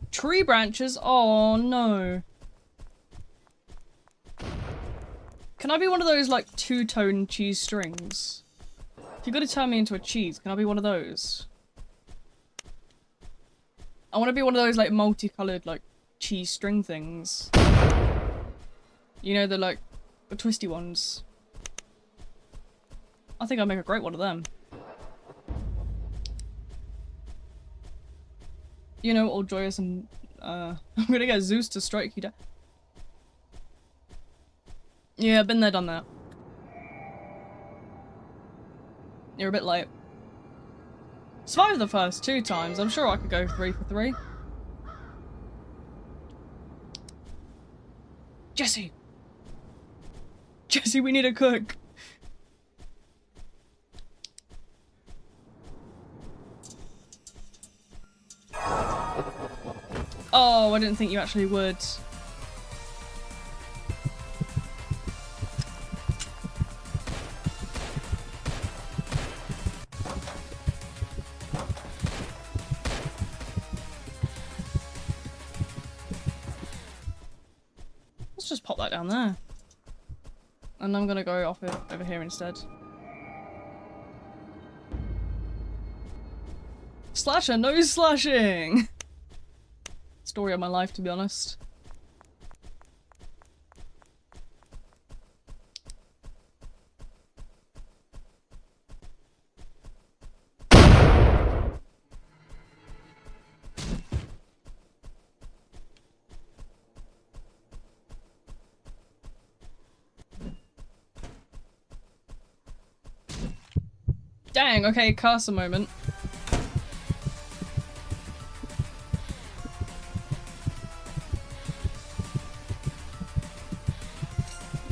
Tree branches? Oh no. Can I be one of those, like, two-tone cheese strings? If you're gonna turn me into a cheese, can I be one of those? I want to be one of those, like, multicolored, like, cheese string things. You know, the twisty ones. I think I'd make a great one of them. You know, all joyous and, I'm gonna get Zeus to strike you down. Yeah, been there, done that. You're a bit late. Survived the first 2 times. I'm sure I could go 3 for 3. Jesse! Jesse, we need a cook! Oh, I didn't think you actually would. Let's just pop that down there. And I'm gonna go off it over here instead. Slasher, no slashing! Story of my life, to be honest. Dang, okay, cursor moment.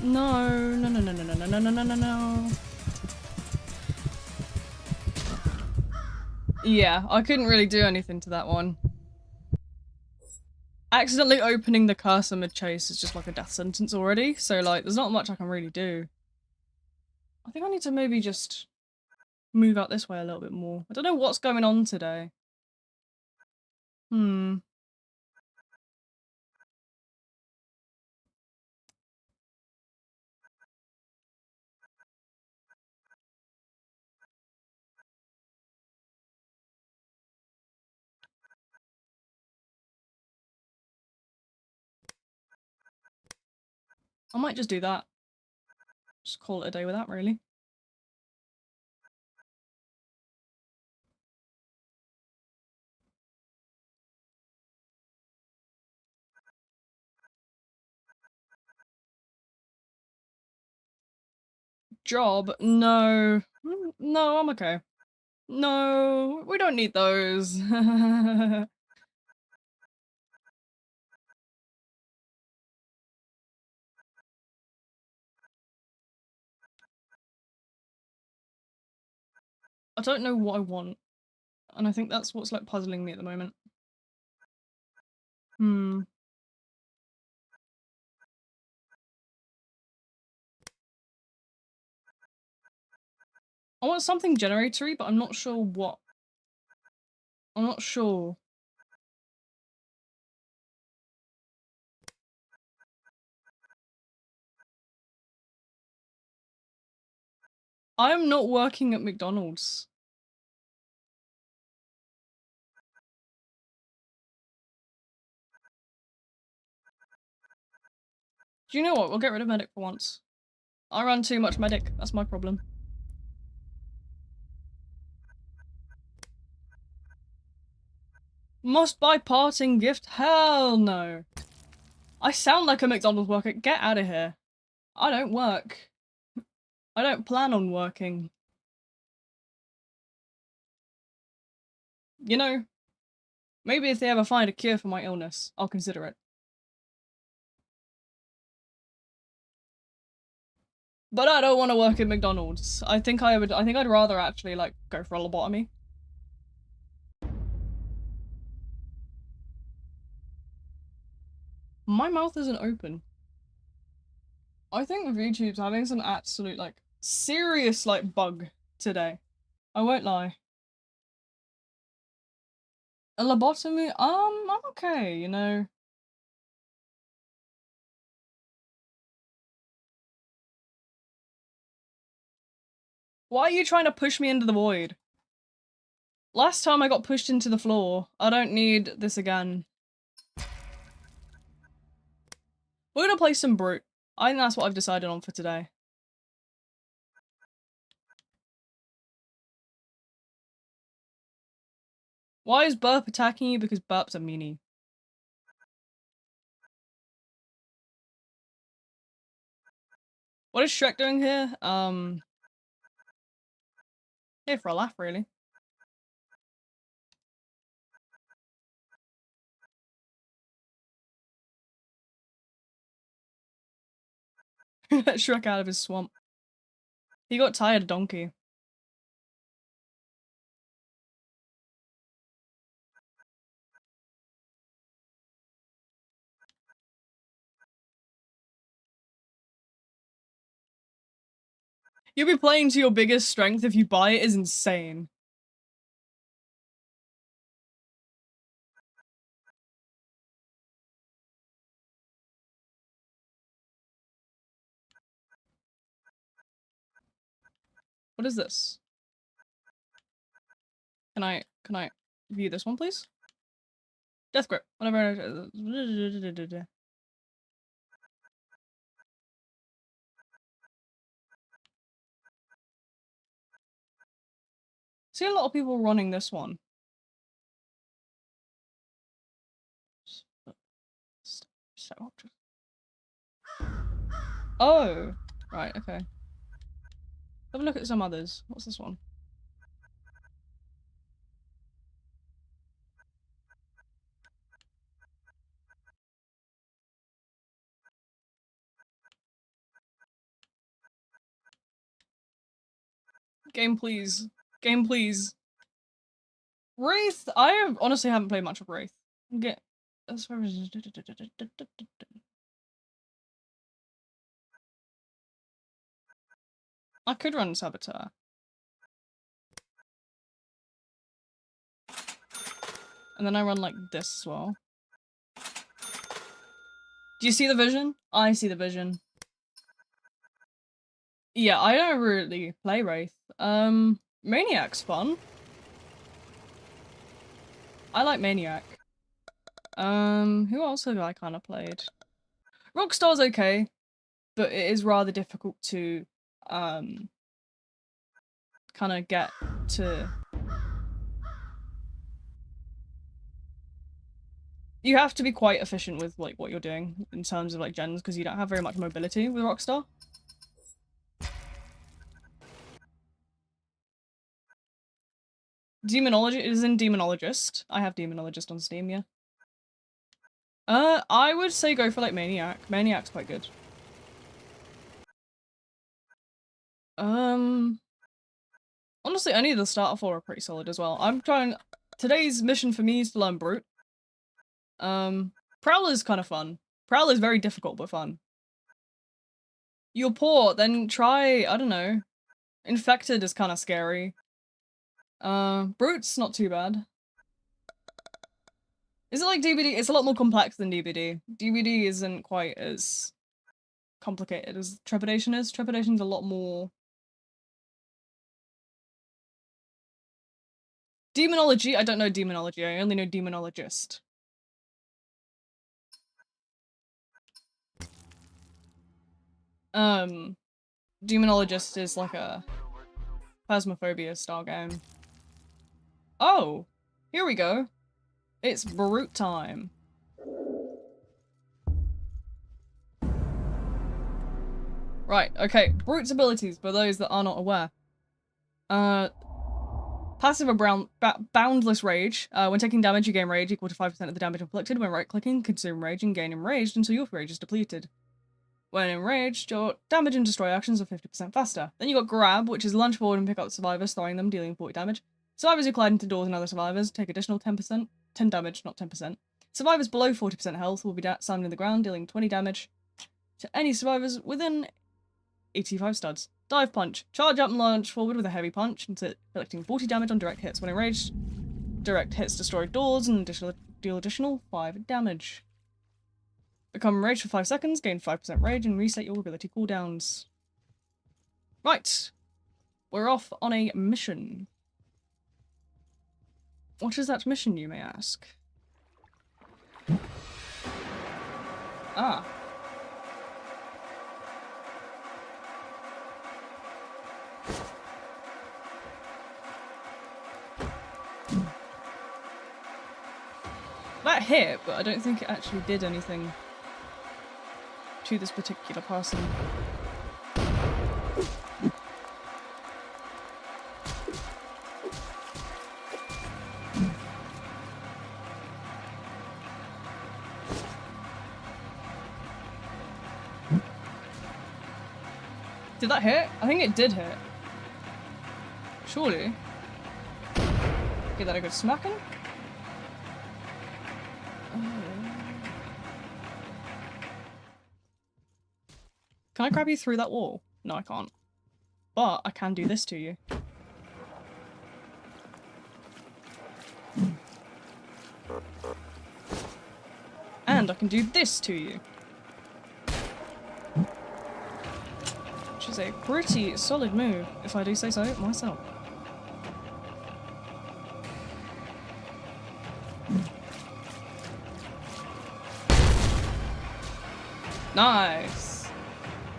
No, no, no, no, no, no, no, no, no, no, no. Yeah, I couldn't really do anything to that one. Accidentally opening the cursor mid-chase is just like a death sentence already, so like, there's not much I can really do. I think I need to maybe just move out this way a little bit more. I don't know what's going on today. Hmm. I might just do that. Just call it a day with that, really. Job? No. No, I'm okay. No, we don't need those. I don't know what I want. And I think that's what's like puzzling me at the moment. Hmm. I want something generatory, but I'm not sure what. I'm not sure. I am not working at McDonald's. Do you know what? We'll get rid of medic for once. I run too much medic. That's my problem. Must buy parting gift? Hell no. I sound like a McDonald's worker. Get out of here. I don't work. I don't plan on working. You know, maybe if they ever find a cure for my illness, I'll consider it. But I don't want to work at McDonald's. I think I'd rather actually like go for a lobotomy. My mouth isn't open. I think YouTube's having some absolute like serious like bug today. I won't lie. A lobotomy? I'm okay, you know. Why are you trying to push me into the void? Last time I got pushed into the floor. I don't need this again. We're gonna play some Brute. I think that's what I've decided on for today. Why is Burp attacking you? Because Burp's a meanie. What is Shrek doing here? Here for a laugh, really. Let Shrek out of his swamp. He got tired of Donkey. You'll be playing to your biggest strength if you buy it is insane. What is this? Can I view this one, please? Death grip. Whatever. See a lot of people running this one. Oh, right, okay. Have a look at some others. What's this one? Game, please. Game, please. Wraith? I honestly haven't played much of Wraith. Get. I could run Saboteur. And then I run like this as well. Do you see the vision? I see the vision. Yeah, I don't really play Wraith. Maniac's fun. I like Maniac. Who else have I kind of played? Rockstar's okay, but it is rather difficult to, kind of get to... You have to be quite efficient with, like, what you're doing in terms of, like, gens, because you don't have very much mobility with Rockstar. Demonology is in Demonologist. I have Demonologist on Steam, yeah. I would say go for, like, Maniac. Maniac's quite good. Honestly, any of the starter four are pretty solid as well. I'm trying... Today's mission for me is to learn Brute. Prowler's kind of fun. Prowler's very difficult, but fun. You're poor, then try, I don't know. Infected is kind of scary. Brute's not too bad. Is it like DBD? It's a lot more complex than DBD. DBD isn't quite as complicated as Trepidation is. Trepidation's a lot more... Demonology? I don't know Demonology, I only know Demonologist. Demonologist is like a Phasmophobia style game. Oh! Here we go. It's Brute time. Right, okay. Brute's abilities, for those that are not aware. Passive or boundless rage. When taking damage, you gain rage equal to 5% of the damage inflicted. When right-clicking, consume rage and gain enraged until your rage is depleted. When enraged, your damage and destroy actions are 50% faster. Then you got grab, which is lunge forward and pick up survivors, throwing them, dealing 40 damage. Survivors who collide into doors and other survivors take additional 10%. 10 damage, not 10%. Survivors below 40% health will be slammed in the ground, dealing 20 damage to any survivors within 85 studs. Dive punch. Charge up and launch forward with a heavy punch, inflicting 40 damage on direct hits. When enraged, direct hits destroy doors and deal additional 5 damage. Become enraged for 5 seconds, gain 5% rage, and reset your ability cooldowns. Right. We're off on a mission. What is that mission, you may ask? Ah. That hit, but I don't think it actually did anything to this particular person. Did that hit? I think it did hit. Surely. Give that a good smacking. Can I grab you through that wall? No, I can't. But I can do this to you. And I can do this to you. Which is a pretty solid move, if I do say so myself. Nice!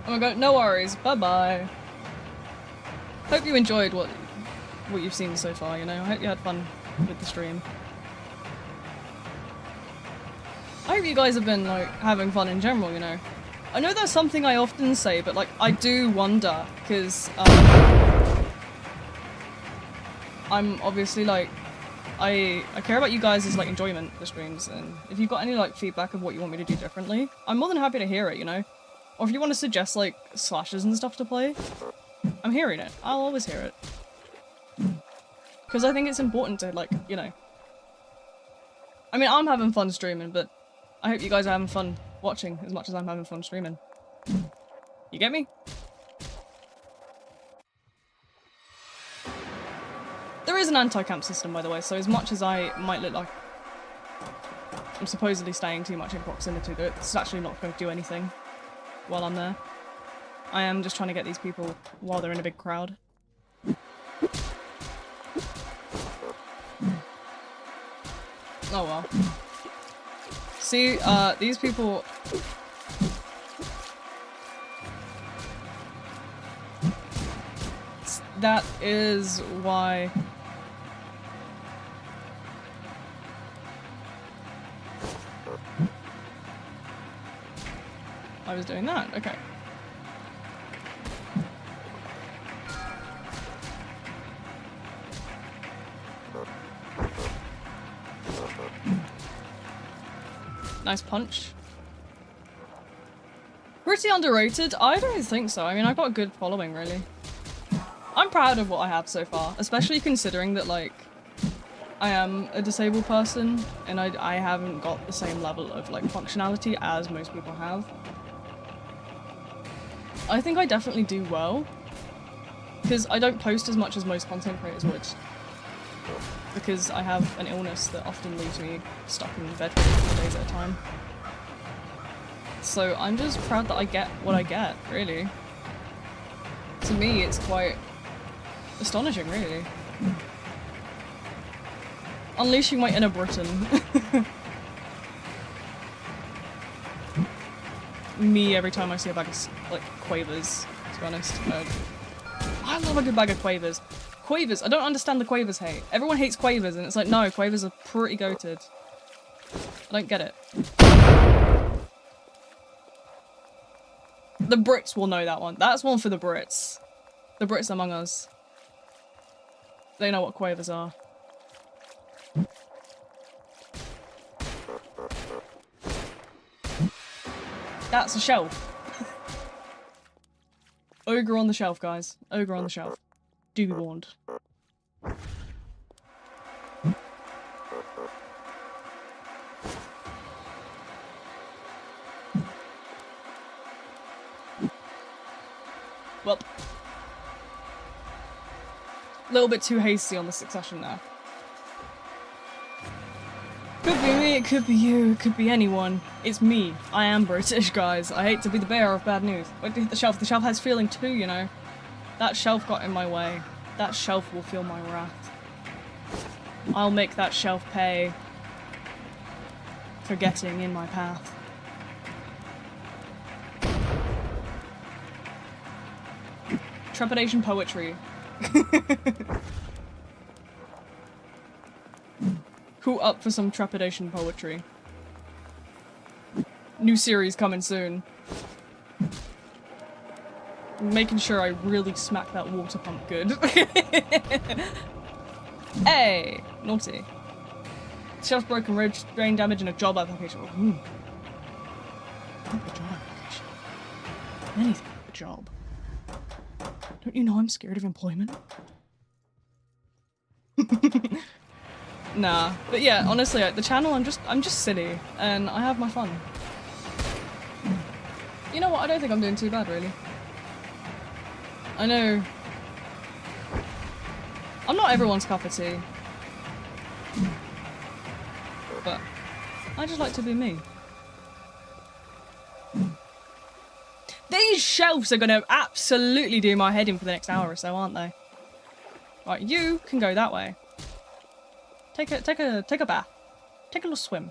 Oh my god, no worries, bye-bye. Hope you enjoyed what you've seen so far, you know? I hope you had fun with the stream. I hope you guys have been, like, having fun in general, you know? I know that's something I often say, but, like, I do wonder, because, I'm obviously, like, I care about you guys' like, enjoyment of the streams, and if you've got any, like, feedback of what you want me to do differently, I'm more than happy to hear it, you know? Or if you want to suggest, like, slashes and stuff to play, I'm hearing it. I'll always hear it. Because I think it's important to, like, you know... I mean, I'm having fun streaming, but I hope you guys are having fun watching as much as I'm having fun streaming. You get me? There is an anti-camp system, by the way, so as much as I might look like I'm supposedly staying too much in proximity, but it's actually not going to do anything while I'm there. I am just trying to get these people while they're in a big crowd. Oh well. See, these people... That is why... I was doing that, okay. Nice punch. Pretty underrated? I don't think so. I mean, I've got a good following, really. I'm proud of what I have so far, especially considering that, like, I am a disabled person, and I haven't got the same level of, like, functionality as most people have. I think I definitely do well, because I don't post as much as most content creators would. Because I have an illness that often leaves me stuck in bed for 4 days at a time. So I'm just proud that I get what I get, really. To me, it's quite astonishing, really. Unleashing my inner Briton. Me every time I see a bag of, like, quavers, to be honest. I love a good bag of quavers. Quavers, I don't understand the quavers hate. Everyone hates quavers, and it's like, no, quavers are pretty goated. I don't get it. The Brits will know that one. That's one for the Brits. The Brits among us. They know what quavers are. That's a shelf. Ogre on the shelf, guys. Ogre on the shelf. Do be warned. Well. A little bit too hasty on the succession now. Could be me, it could be you, it could be anyone. It's me. I am British, guys. I hate to be the bearer of bad news. Wait, the shelf. The shelf has feeling too, you know. That shelf got in my way. That shelf will feel my wrath. I'll make that shelf pay for getting in my path. Trepidation poetry. Who up for some trepidation poetry? New series coming soon. Making sure I really smack that water pump good. Hey! Naughty. Shelf broken, road drain damage, and a job application. Ooh. A job application. Anything but a job. Don't you know I'm scared of employment? Nah, but yeah, honestly, the channel, I'm just silly, and I have my fun. You know what, I don't think I'm doing too bad, really. I know... I'm not everyone's cup of tea. But I just like to be me. These shelves are gonna absolutely do my head in for the next hour or so, aren't they? Right, you can go that way. Take a bath. Take a little swim.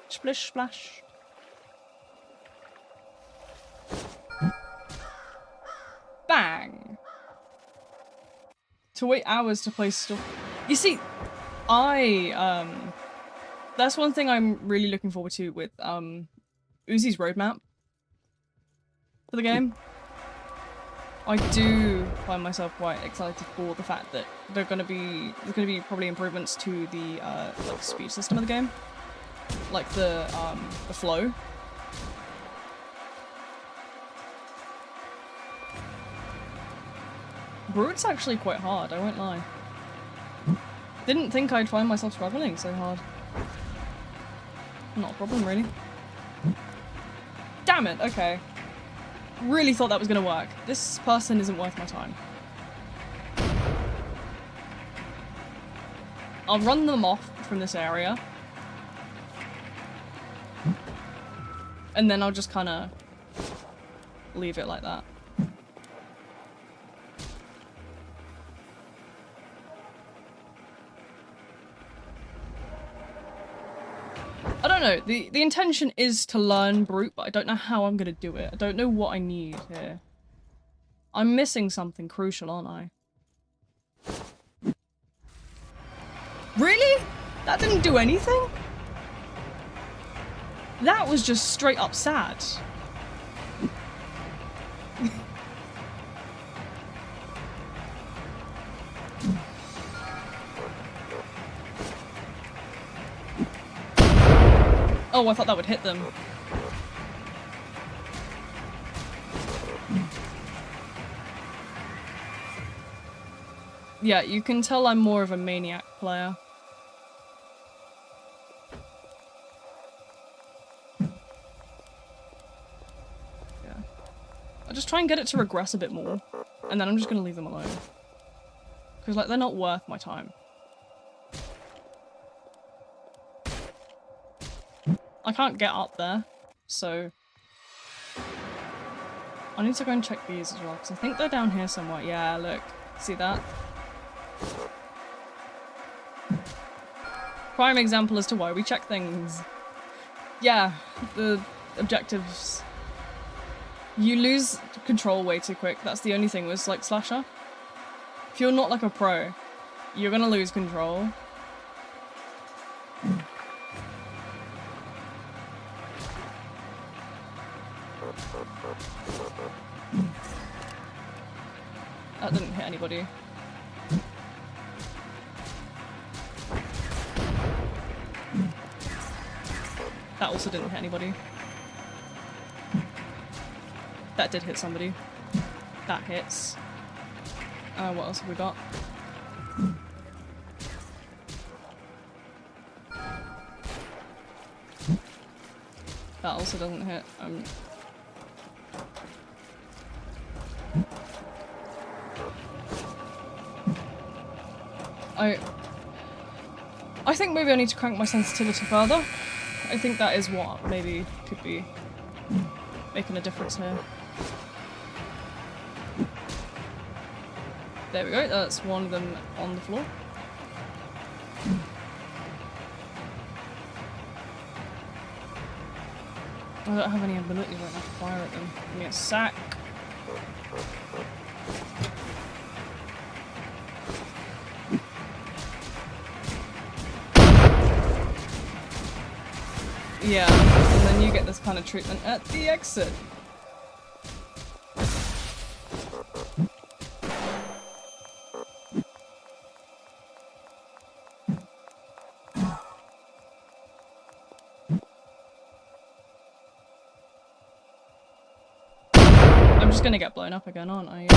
Splish splash. Bang. To wait hours to play stuff. You see, that's one thing I'm really looking forward to with Uzi's roadmap for the game. I do find myself quite excited for the fact that there's gonna be probably improvements to the like speed system of the game, like the flow. Brute's actually quite hard, I won't lie. Didn't think I'd find myself struggling so hard. Not a problem, really. Damn it, okay. Really thought that was gonna work. This person isn't worth my time. I'll run them off from this area. And then I'll just kind of leave it like that. I don't know, the intention is to learn Brute, but I don't know how I'm gonna do it. I don't know what I need here. I'm missing something crucial, aren't I? Really? That didn't do anything? That was just straight up sad. Oh, I thought that would hit them. Yeah, you can tell I'm more of a maniac player. Yeah. I'll just try and get it to regress a bit more, and then I'm just gonna leave them alone. Because, like, they're not worth my time. I can't get up there, so... I need to go and check these as well, because I think they're down here somewhere. Yeah, look. See that? Prime example as to why we check things. Yeah, the objectives. You lose control way too quick. That's the only thing with, like, Slasher. If you're not, like, a pro, you're gonna lose control. That didn't hit anybody. That also didn't hit anybody. That did hit somebody. That hits. What else have we got? That also doesn't hit. I think maybe I need to crank my sensitivity further. I think that is what maybe could be making a difference here. There we go, that's one of them on the floor. I don't have any ability right now to fire at them. Give me a sack. Yeah, and then you get this kind of treatment at the exit. I'm just gonna get blown up again, aren't I?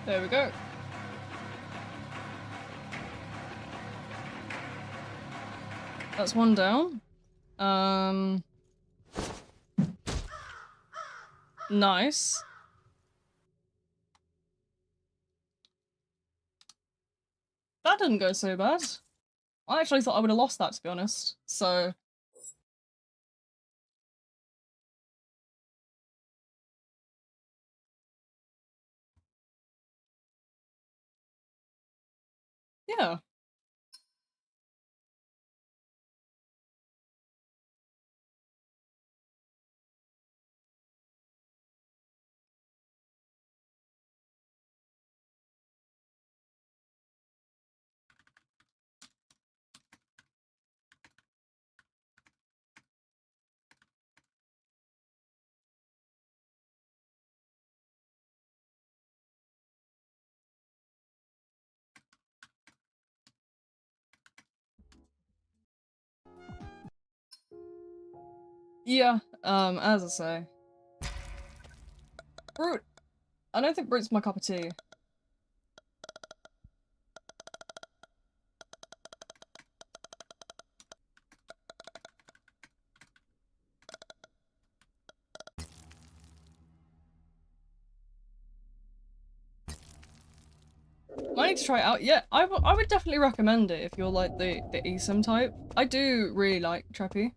There we go. That's one down. Nice. That didn't go so bad. I actually thought I would have lost that, to be honest. So... yeah. Yeah, as I say. Brute. I don't think Brute's my cup of tea. I need to try it out. Yeah, I would definitely recommend it if you're like the eSIM type. I do really like Treppy.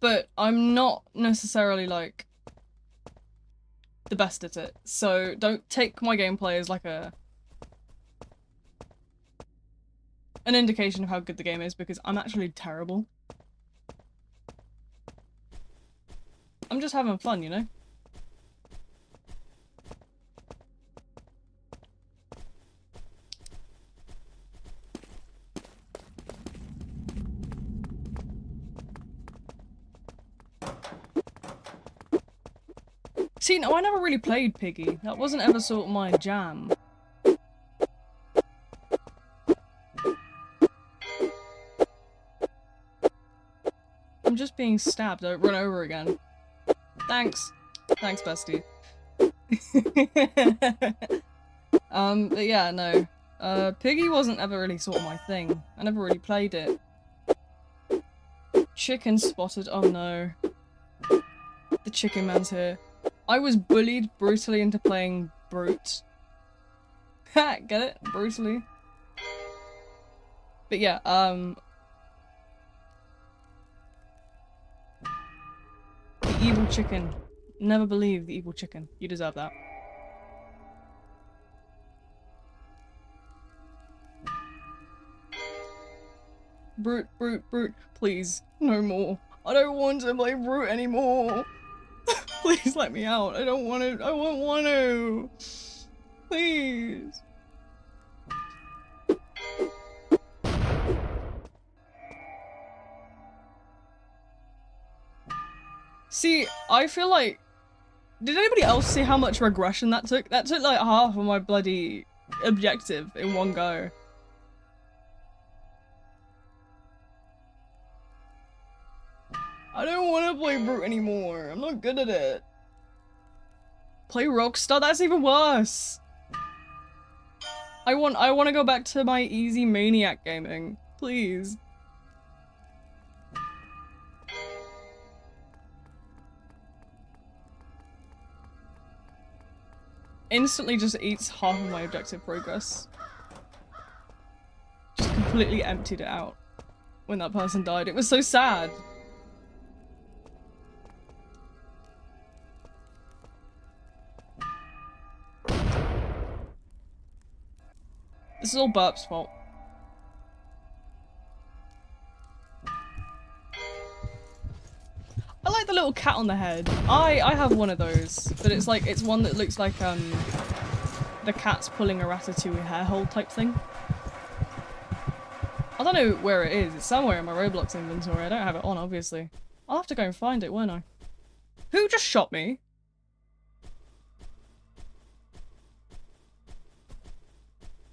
But I'm not necessarily like the best at it. So don't take my gameplay as like an indication of how good the game is, because I'm actually terrible. I'm just having fun, you know? See, no, I never really played Piggy. That wasn't ever sort of my jam. I'm just being stabbed over and over again. Thanks. Thanks, bestie. But yeah, no. Piggy wasn't ever really sort of my thing. I never really played it. Chicken spotted. Oh no. The chicken man's here. I was bullied brutally into playing Brute. Ha! Get it? Brutally. But yeah, the evil chicken. Never believe the evil chicken. You deserve that. Brute, Brute, Brute. Please, no more. I don't want to play Brute anymore. Please let me out. I don't want to. I won't want to. Please. See, I feel like... Did anybody else see how much regression that took? That took like half of my bloody objective in one go. I don't want to play Brute anymore. I'm not good at it. Play Rockstar? That's even worse. I want to go back to my easy Maniac gaming. Please. Instantly just eats half of my objective progress. Just completely emptied it out when that person died. It was so sad. This is all Burp's fault. I like the little cat on the head. I have one of those, but it's like, it's one that looks like, the cat's pulling a Ratatouille hair hold type thing. I don't know where it is. It's somewhere in my Roblox inventory. I don't have it on, obviously. I'll have to go and find it, won't I? Who just shot me?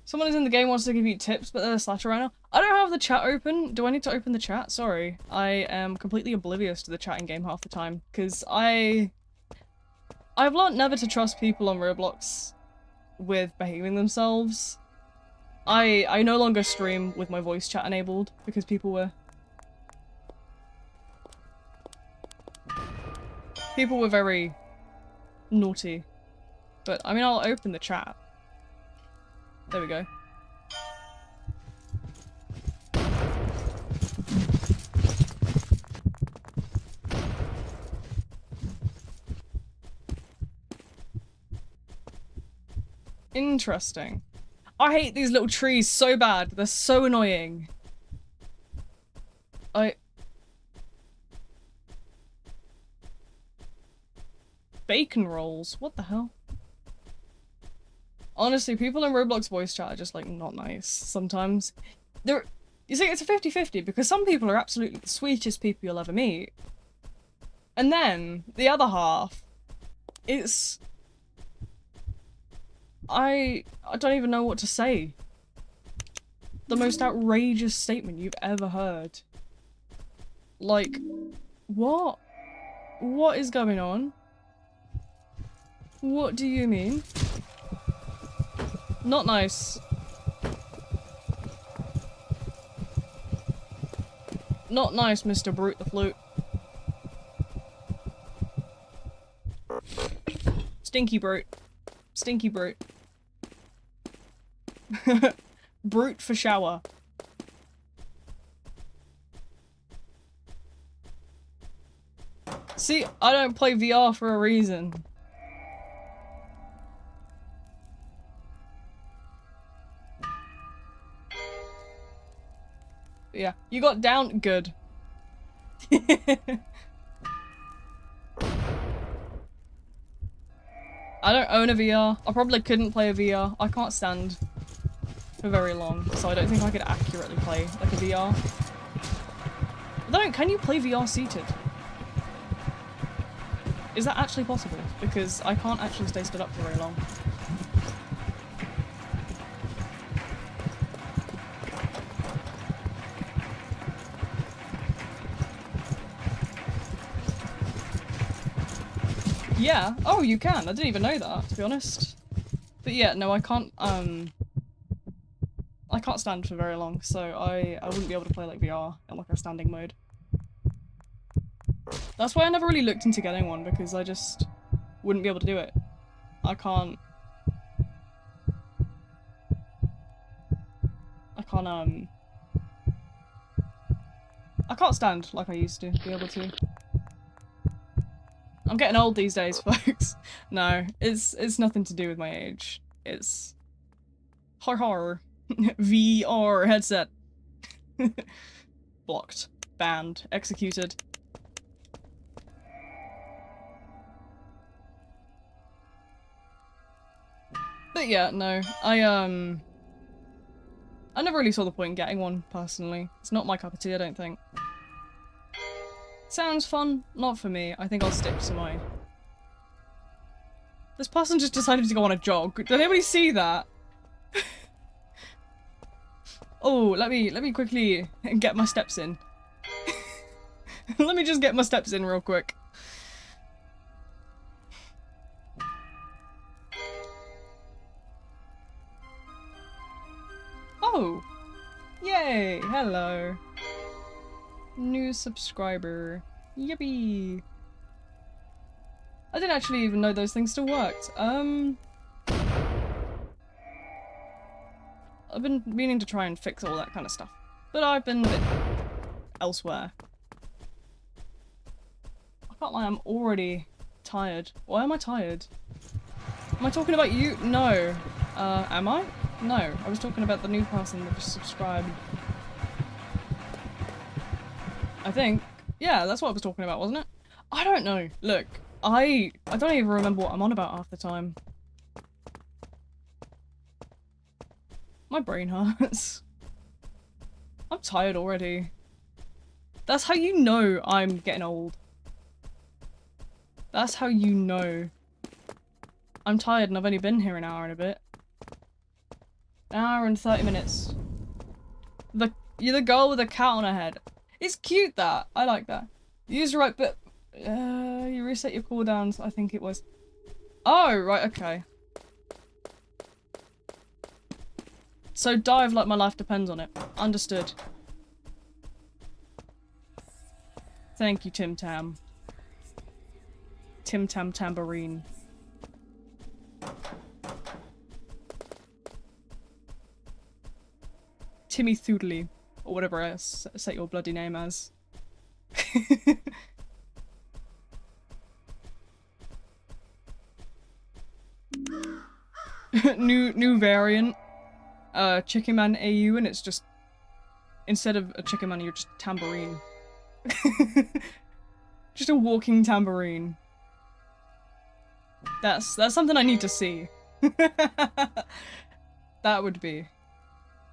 Someone is in the game wants to give you tips, but they're a slasher right now. I don't have the chat open. Do I need to open the chat? Sorry. I am completely oblivious to the chatting game half the time, because I've learned never to trust people on Roblox with behaving themselves. I no longer stream with my voice chat enabled, because people were very naughty. But, I mean, I'll open the chat. There we go. Interesting. I hate these little trees so bad. They're so annoying. Bacon rolls? What the hell? Honestly, people in Roblox voice chat are just, like, not nice sometimes. You see, it's a 50-50, because some people are absolutely the sweetest people you'll ever meet. And then, the other half, it's... I don't even know what to say. the most outrageous statement you've ever heard. Like, what? What is going on? What do you mean? Not nice. Not nice, Mr. Brute the Flute. Stinky Brute. Stinky Brute. Brute for shower. See, I don't play VR for a reason. Yeah, you got down good. I don't own a VR. I probably couldn't play a VR. I can't stand for very long, so I don't think I could accurately play like a VR. But can you play VR seated? Is that actually possible? Because I can't actually stay stood up for very long. Yeah. Oh, you can. I didn't even know that, to be honest. But yeah, no, I can't stand for very long, so I wouldn't be able to play like VR in like a standing mode. That's why I never really looked into getting one, because I just wouldn't be able to do it. I can't stand like I used to be able to. I'm getting old these days, folks. No, it's nothing to do with my age. It's har VR headset. Blocked. Banned. Executed. But yeah, no. I never really saw the point in getting one, personally. It's not my cup of tea, I don't think. Sounds fun. Not for me. I think I'll stick to mine. This person just decided to go on a jog. Did anybody see that? Oh, let me quickly get my steps in. Let me just get my steps in real quick. Oh! Yay! Hello. New subscriber. Yippee! I didn't actually even know those things still worked. I've been meaning to try and fix all that kind of stuff, but I've been a bit elsewhere. I can't lie, I'm already tired. Why am I tired? Am I talking about you? No. Am I? No, I was talking about the new person that just subscribed. I think. Yeah, that's what I was talking about, wasn't it? I don't know. Look, I don't even remember what I'm on about half the time. My brain hurts. I'm tired already. That's how you know I'm getting old. That's how you know. I'm tired and I've only been here an hour and a bit. An hour and 30 minutes. You're the girl with a cat on her head. It's cute, that. I like that. Use the right bit. You reset your cooldowns, I think it was. Oh, right, okay. So dive like my life depends on it. Understood. Thank you, Tim Tam. Tim Tam Tambourine. Timmy Thoodley. Or whatever I set your bloody name as. new variant. Chicken Man AU, and it's just, instead of a chicken man, you're just tambourine. Just a walking tambourine. That's something I need to see. That would be.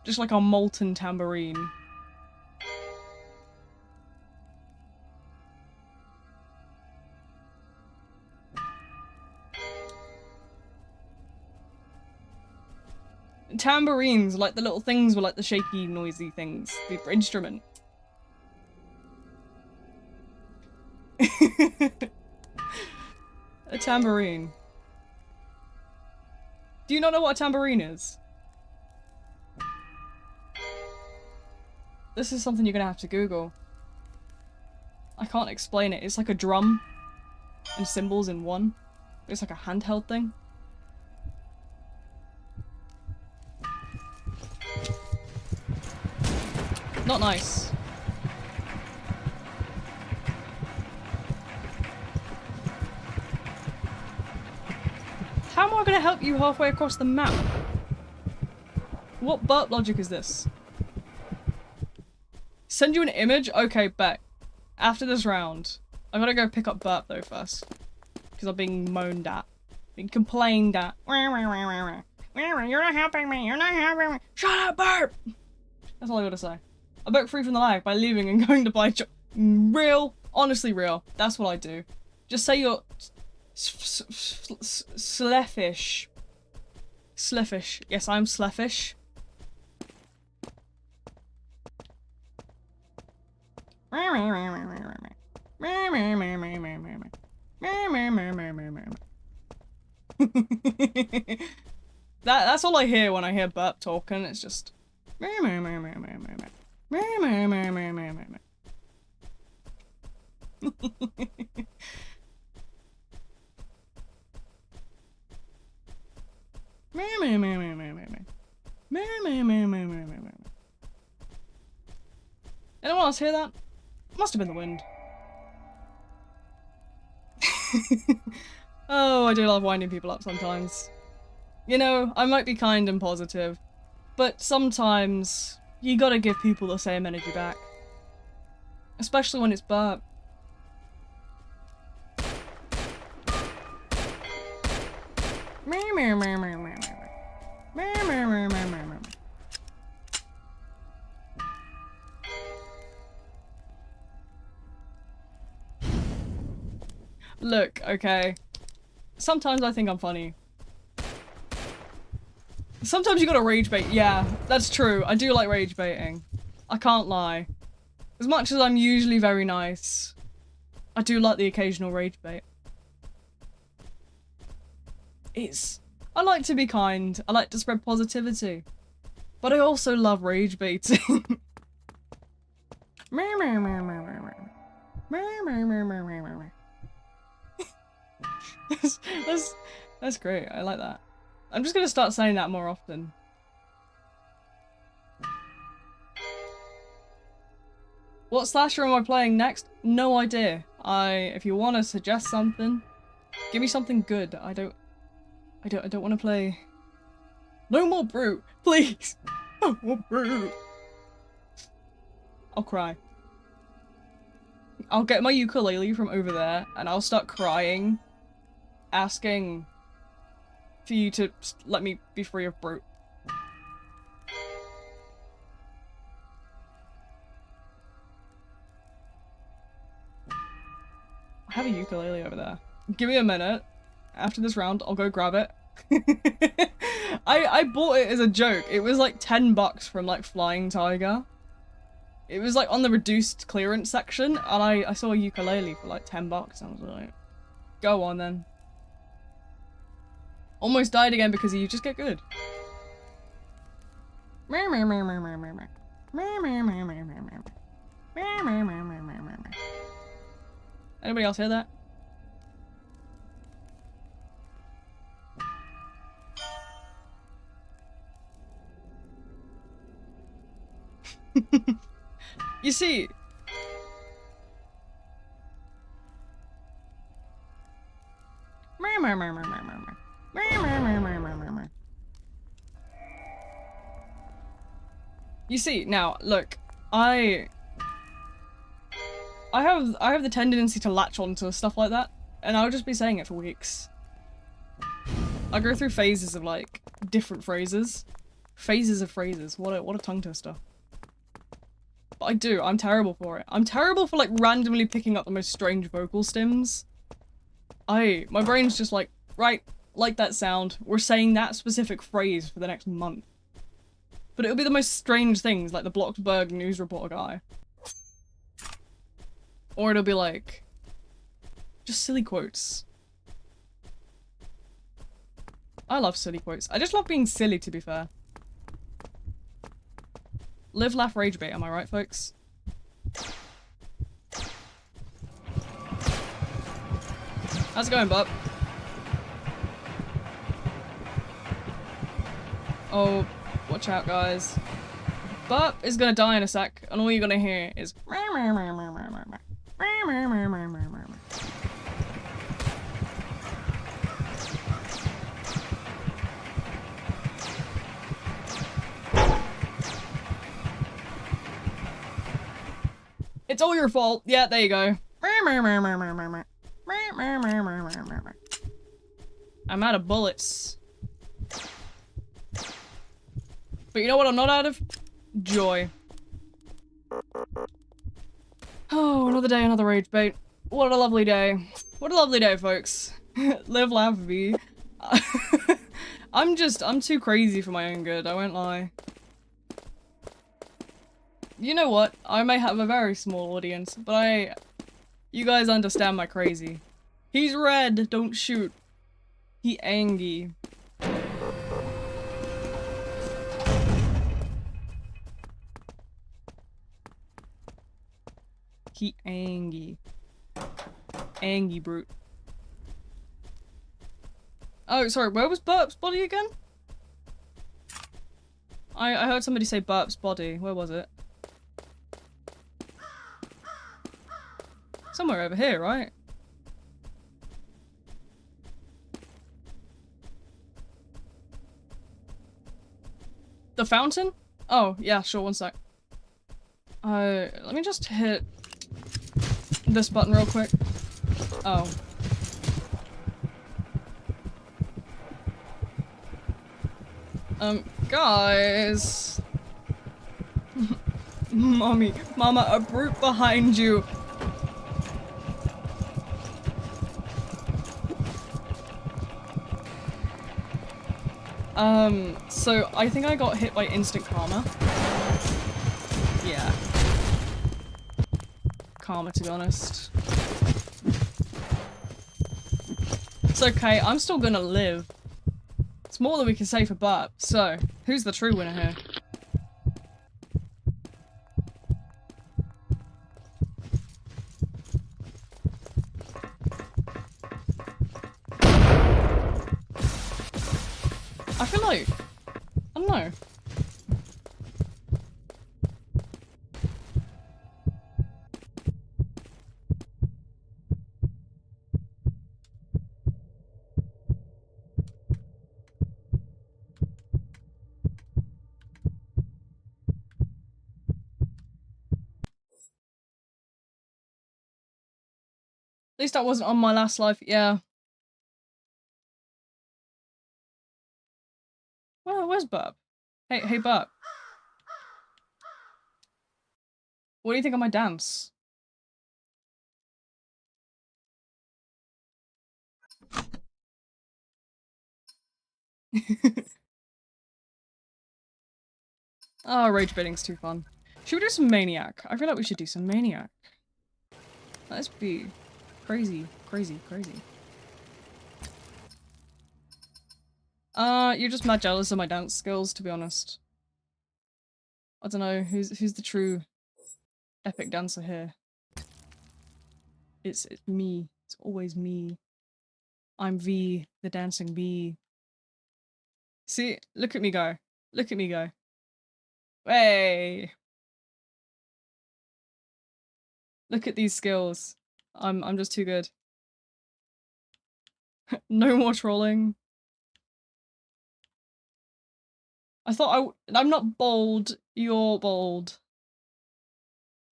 Just like a molten tambourine. tambourines, like the little things with like the shaky, noisy things. The instrument. A tambourine. Do you not know what a tambourine is? This is something you're gonna have to Google. I can't explain it. It's like a drum and cymbals in one. It's like a handheld thing. Not nice. How am I gonna help you halfway across the map? What burp logic is this? Send you an image? Okay, bet. After this round. I gotta go pick up burp though first. Because I'm being moaned at. Being complained at. You're not helping me, you're not helping me. Shut up, burp! That's all I gotta say. I broke free from the lag by leaving and going to buy real. Honestly real. That's what I do. Just say you're sleffish. Sleffish. Yes, I'm sleffish. That's all I hear when I hear burp talking. It's just anyone else hear that? Must have been the wind. Oh, I do love winding people up sometimes. You know, I might be kind and positive, but sometimes you gotta give people the same energy back. Especially when it's burp. Look, okay. Sometimes I think I'm funny. Sometimes you gotta rage bait. Yeah, that's true. I do like rage baiting. I can't lie. As much as I'm usually very nice, I do like the occasional rage bait. I like to be kind. I like to spread positivity. But I also love rage baiting. That's great. I like that. I'm just gonna start saying that more often. What slasher am I playing next? No idea. If you want to suggest something, give me something good. I don't want to play. No more Brute, please. No more Brute. I'll cry. I'll get my ukulele from over there and I'll start crying, asking for you to let me be free of Brute. I have a ukulele over there. Give me a minute. After this round, I'll go grab it. I bought it as a joke. It was like $10 from like Flying Tiger. It was like on the reduced clearance section, and I saw a ukulele for like $10. And I was like, go on then. Almost died again because you just get good. Anybody else hear that? You see, now look, I have the tendency to latch onto stuff like that, and I'll just be saying it for weeks. I go through phases of like different phrases. Phases of phrases. What a tongue twister. But I do. I'm terrible for it. I'm terrible for like randomly picking up the most strange vocal stems. My brain's just like, right, like that sound. We're saying that specific phrase for the next month. But it'll be the most strange things, like the Bloxburg news reporter guy. Or it'll be like... just silly quotes. I love silly quotes. I just love being silly, to be fair. Live, laugh, rage bait, am I right, folks? How's it going, bub? Oh, watch out, guys. Bub is gonna die in a sec, and all you're gonna hear is... It's all your fault. Yeah, there you go. I'm out of bullets. But you know what I'm not out of? Joy. Oh, another day, another rage bait. What a lovely day. What a lovely day, folks. Live, laugh, V. I'm too crazy for my own good, I won't lie. You know what? I may have a very small audience, but you guys understand my crazy. He's red, don't shoot. He angry. He angry. Angry brute. Oh, sorry, where was Burp's body again? I heard somebody say Burp's body. Where was it? Somewhere over here, right? The fountain? Oh, yeah, sure, one sec. Let me just hit this button real quick. Oh. Guys. Mama, a brute behind you. So I think I got hit by instant karma. Yeah. Karma, to be honest. It's okay, I'm still gonna live. It's more than we can say for Burp. So, who's the true winner here? I feel like... I don't know. At least I wasn't on my last life, yeah. Well, where's Burp? Hey Burp. What do you think of my dance? Oh, rage baiting's too fun. Should we do some Maniac? I feel like we should do some Maniac. Let's be crazy, crazy, crazy. You're just mad jealous of my dance skills, to be honest. I don't know, who's the true epic dancer here? It's me. It's always me. I'm V, the dancing bee. See, look at me go. Look at me go. Hey! Look at these skills. I'm just too good. No more trolling. I thought I'm not bold, you're bold.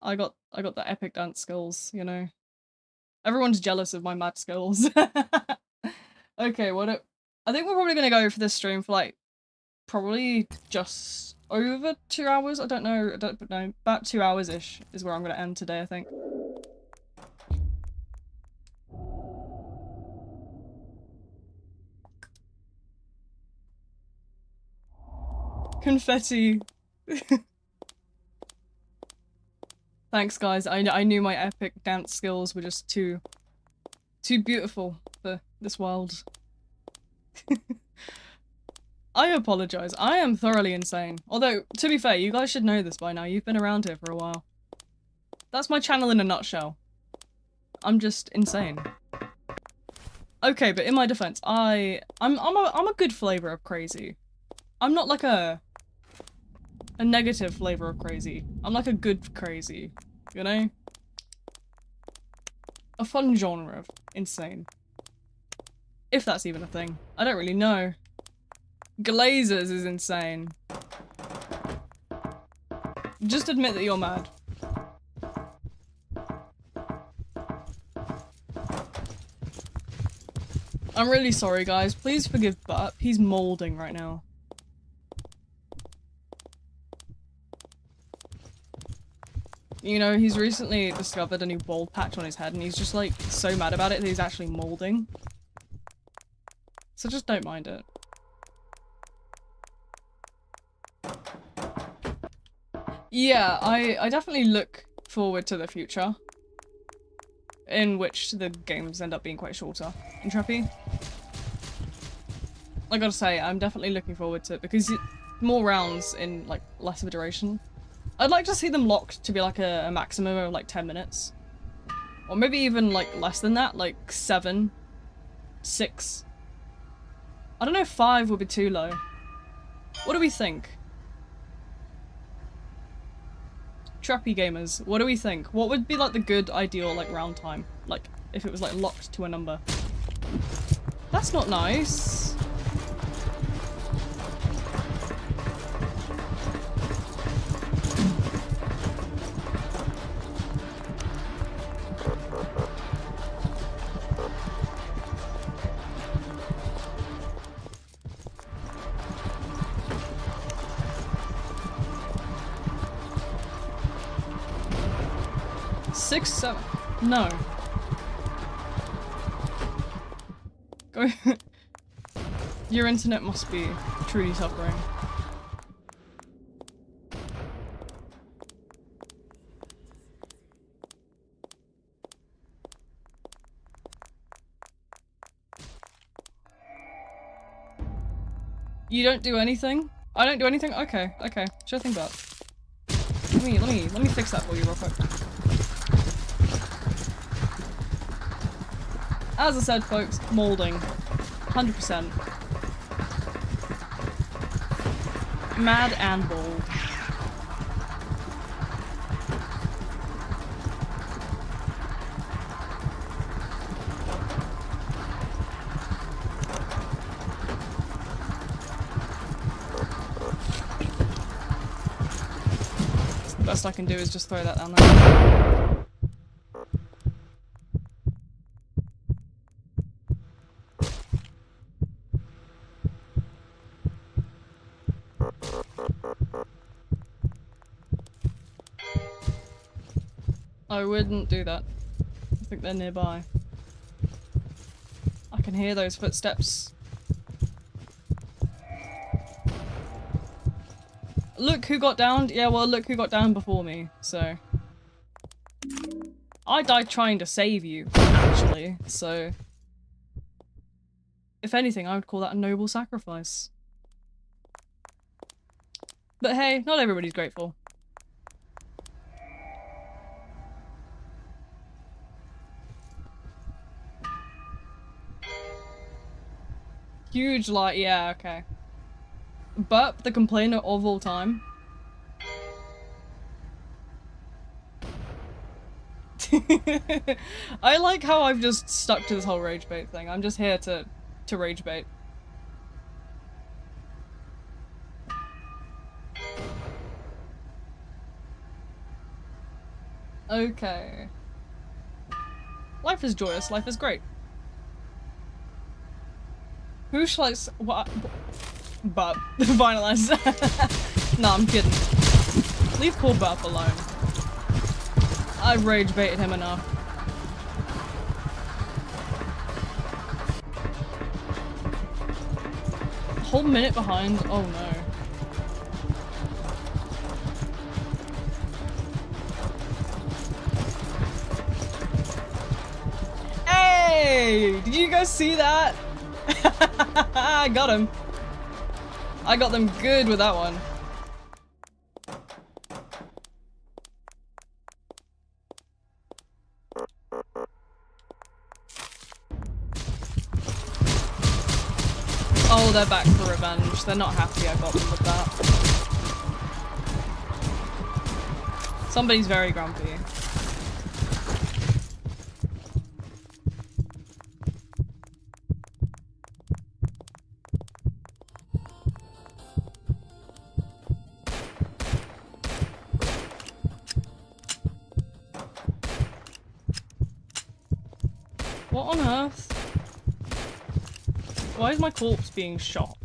I got the epic dance skills, you know. Everyone's jealous of my mad skills. Okay, I think we're probably gonna go for this stream for like probably just over 2 hours. I don't know, about 2 hours-ish is where I'm gonna end today, I think. Confetti. Thanks, guys. I knew my epic dance skills were just too beautiful for this world. I apologize. I am thoroughly insane. Although, to be fair, you guys should know this by now. You've been around here for a while. That's my channel in a nutshell. I'm just insane. Okay, but in my defense, I'm a good flavor of crazy. I'm not like a negative flavor of crazy. I'm like a good crazy, you know? A fun genre of insane. If that's even a thing. I don't really know. Glazers is insane. Just admit that you're mad. I'm really sorry, guys. Please forgive Burp. He's molding right now. You know, he's recently discovered a new bald patch on his head and he's just like so mad about it that he's actually molding. So just don't mind it. Yeah, I definitely look forward to the future. In which the games end up being quite shorter in Treppy. I gotta say, I'm definitely looking forward to it because more rounds in like less of a duration. I'd like to see them locked to be like a maximum of like 10 minutes. Or maybe even like less than that, like 7, 6. I don't know if 5 would be too low. What do we think? Treppy gamers, what do we think? What would be like the good ideal like round time? Like if it was like locked to a number. That's not nice. Six, 7. No. Go. Your internet must be truly suffering. You don't do anything? I don't do anything? Okay, okay. Sure thing, but let me fix that for you real quick. As I said, folks, molding. 100%. Mad and bold. The best I can do is just throw that down there. I wouldn't do that. I think they're nearby. I can hear those footsteps. Look who got downed. Yeah, well, look who got down before me, so. I died trying to save you, actually, so. If anything, I would call that a noble sacrifice. But hey, not everybody's grateful. Huge light, yeah, okay. Burp, the complainer of all time. I like how I've just stuck to this whole rage bait thing. I'm just here to rage bait. Okay. Life is joyous, life is great. Who shall I what? Burp. Finalize. No, I'm kidding. Leave poor Burp alone. I rage baited him enough. A whole minute behind? Oh no. Did you guys see that? I got him. I got them good with that one. Oh, they're back for revenge. They're not happy I got them with that. Somebody's very grumpy. What on earth? Why is my corpse being shot?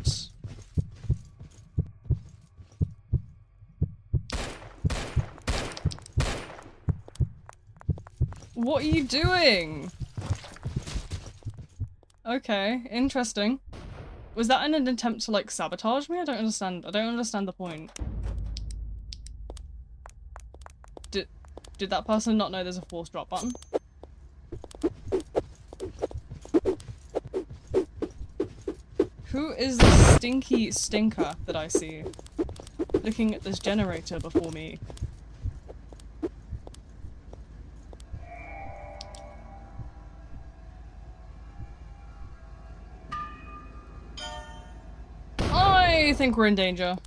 What are you doing? Okay, interesting. Was that in an attempt to like sabotage me? I don't understand. I don't understand the point. Did that person not know there's a force drop button? Who is the stinky stinker that I see looking at this generator before me? I think we're in danger.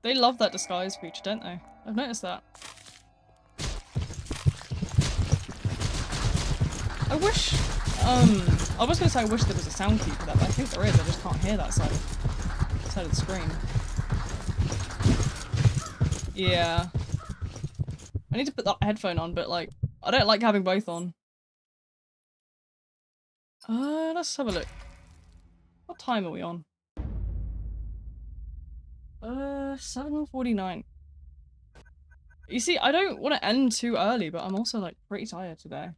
They love that disguise feature, don't they? I've noticed that. I wish, I was gonna say I wish there was a sound cue for that, but I think there is, I just can't hear that side of the screen. Yeah. I need to put that headphone on, but like, I don't like having both on. Let's have a look. What time are we on? 7:49. You see, I don't want to end too early, but I'm also like pretty tired today.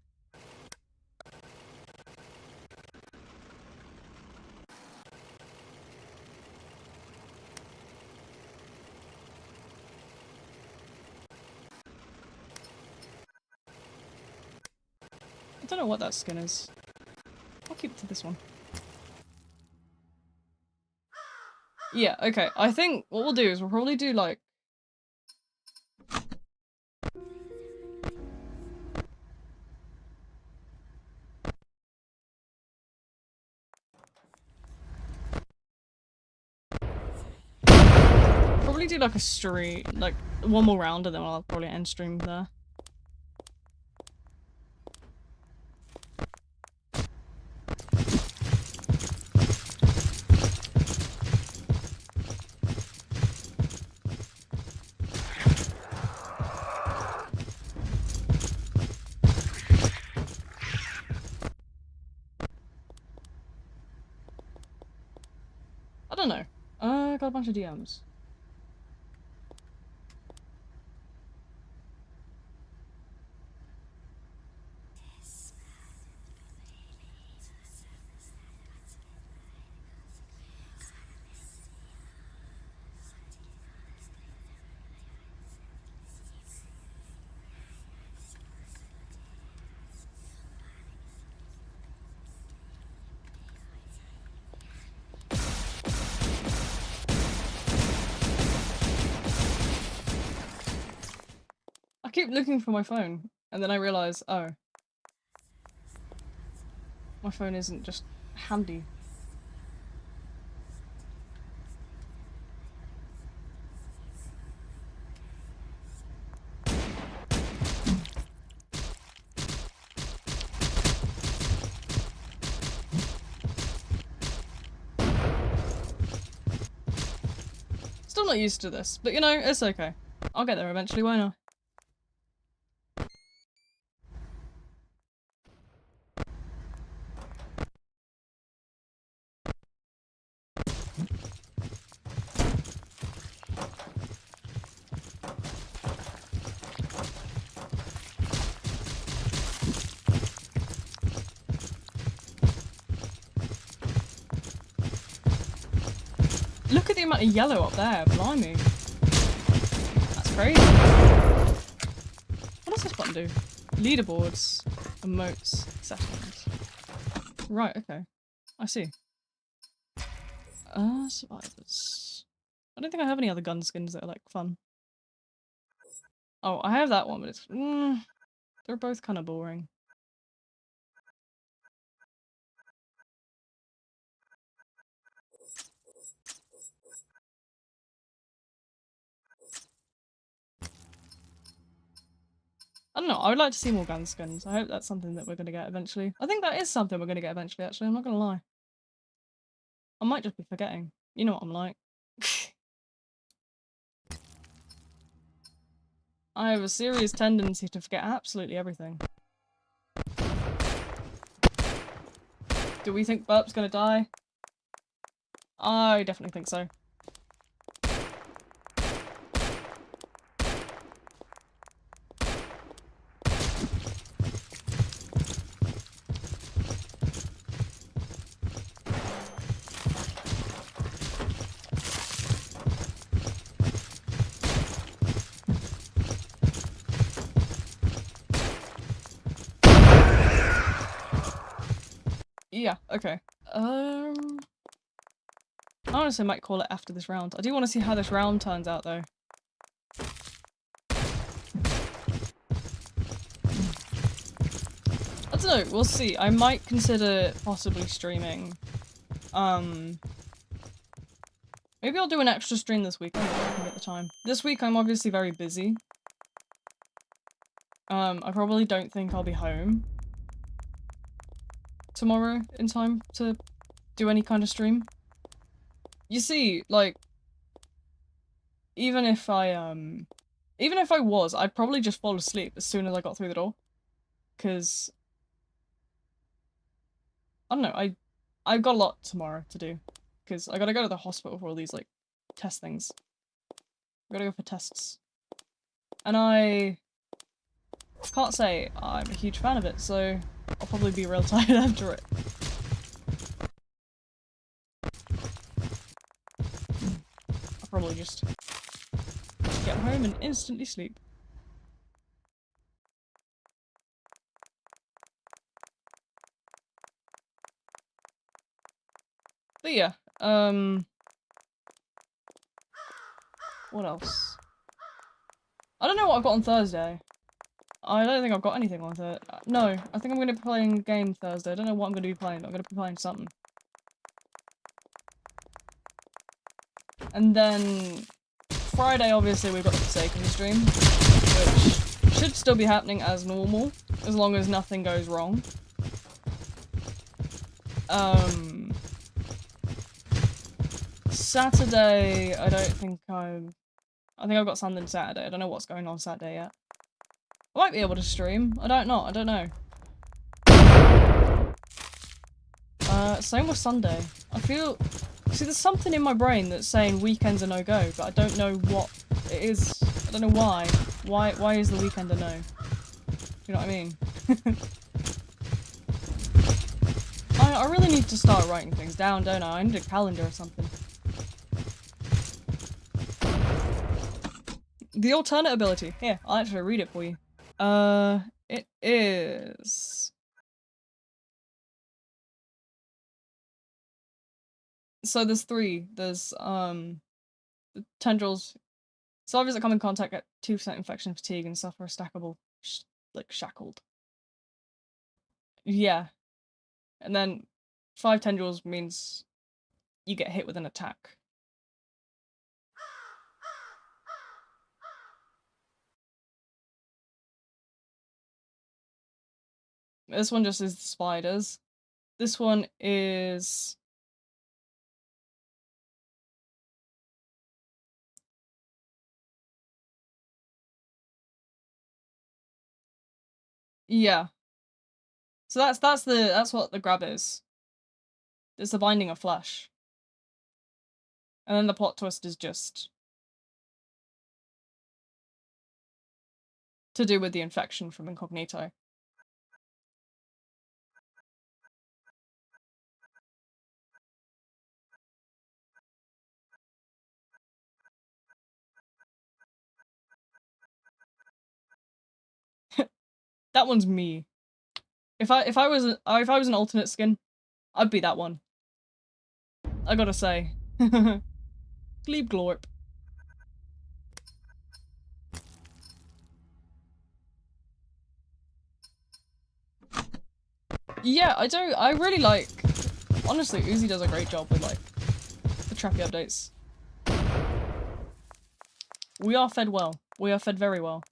I don't know what that skin is. I'll keep it to this one. Yeah, okay. I think what we'll do is we'll probably do like... Probably do like a stream, like one more round and then I'll probably end stream there. I don't know. I got a bunch of DMs. I keep looking for my phone, and then I realise, oh. My phone isn't just handy. Still not used to this, but you know, it's okay. I'll get there eventually, why not? Look at the amount of yellow up there, blimey. That's crazy. What does this button do? Leaderboards, emotes, settings. Right, okay. I see. Survivors. I don't think I have any other gun skins that are like fun. Oh, I have that one, but it's they're both kind of boring. I don't know, I would like to see more gun skins. I hope that's something that we're gonna get eventually. I think that is something we're gonna get eventually, actually, I'm not gonna lie. I might just be forgetting. You know what I'm like. I have a serious tendency to forget absolutely everything. Do we think Burp's gonna die? I definitely think so. Yeah, okay. I honestly might call it after this round. I do want to see how this round turns out, though. I don't know, we'll see. I might consider possibly streaming. Maybe I'll do an extra stream this week. I don't know if I can get the time. This week I'm obviously very busy. I probably don't think I'll be home tomorrow in time to do any kind of stream. You see, like, even if I was, I'd probably just fall asleep as soon as I got through the door. Cause I don't know, I've got a lot tomorrow to do. Cause I gotta go to the hospital for all these, like, test things. I gotta go for tests. And I can't say I'm a huge fan of it, so I'll probably be real tired after it. I'll probably just get home and instantly sleep. But yeah, what else? I don't know what I've got on Thursday. I don't think I've got anything on Thursday. No, I think I'm going to be playing a game Thursday. I don't know what I'm going to be playing, but I'm going to be playing something. And then Friday, obviously, we've got the Forsaken stream, which should still be happening as normal, as long as nothing goes wrong. Saturday, I think I've got something Saturday. I don't know what's going on Saturday yet. I might be able to stream. I don't know. Same with Sunday. See, there's something in my brain that's saying weekends are no-go, but I don't know what it is. I don't know why. Why is the weekend a no? Do you know what I mean? I really need to start writing things down, don't I? I need a calendar or something. The alternate ability. Here, I'll actually read it for you. It is... So there's three. There's, the tendrils. Soldiers that come in contact get 2% infection fatigue and suffer a stackable, like, shackled. Yeah. And then 5 tendrils means you get hit with an attack. This one just is the spiders. This one is... Yeah. So that's what the grab is. It's the binding of flesh. And then the plot twist is just to do with the infection from Incognito. That one's me. If I was an alternate skin, I'd be that one. I gotta say. Gleep glorp. Yeah, I really like, honestly, Uzi does a great job with like the trappy updates. We are fed well. We are fed very well.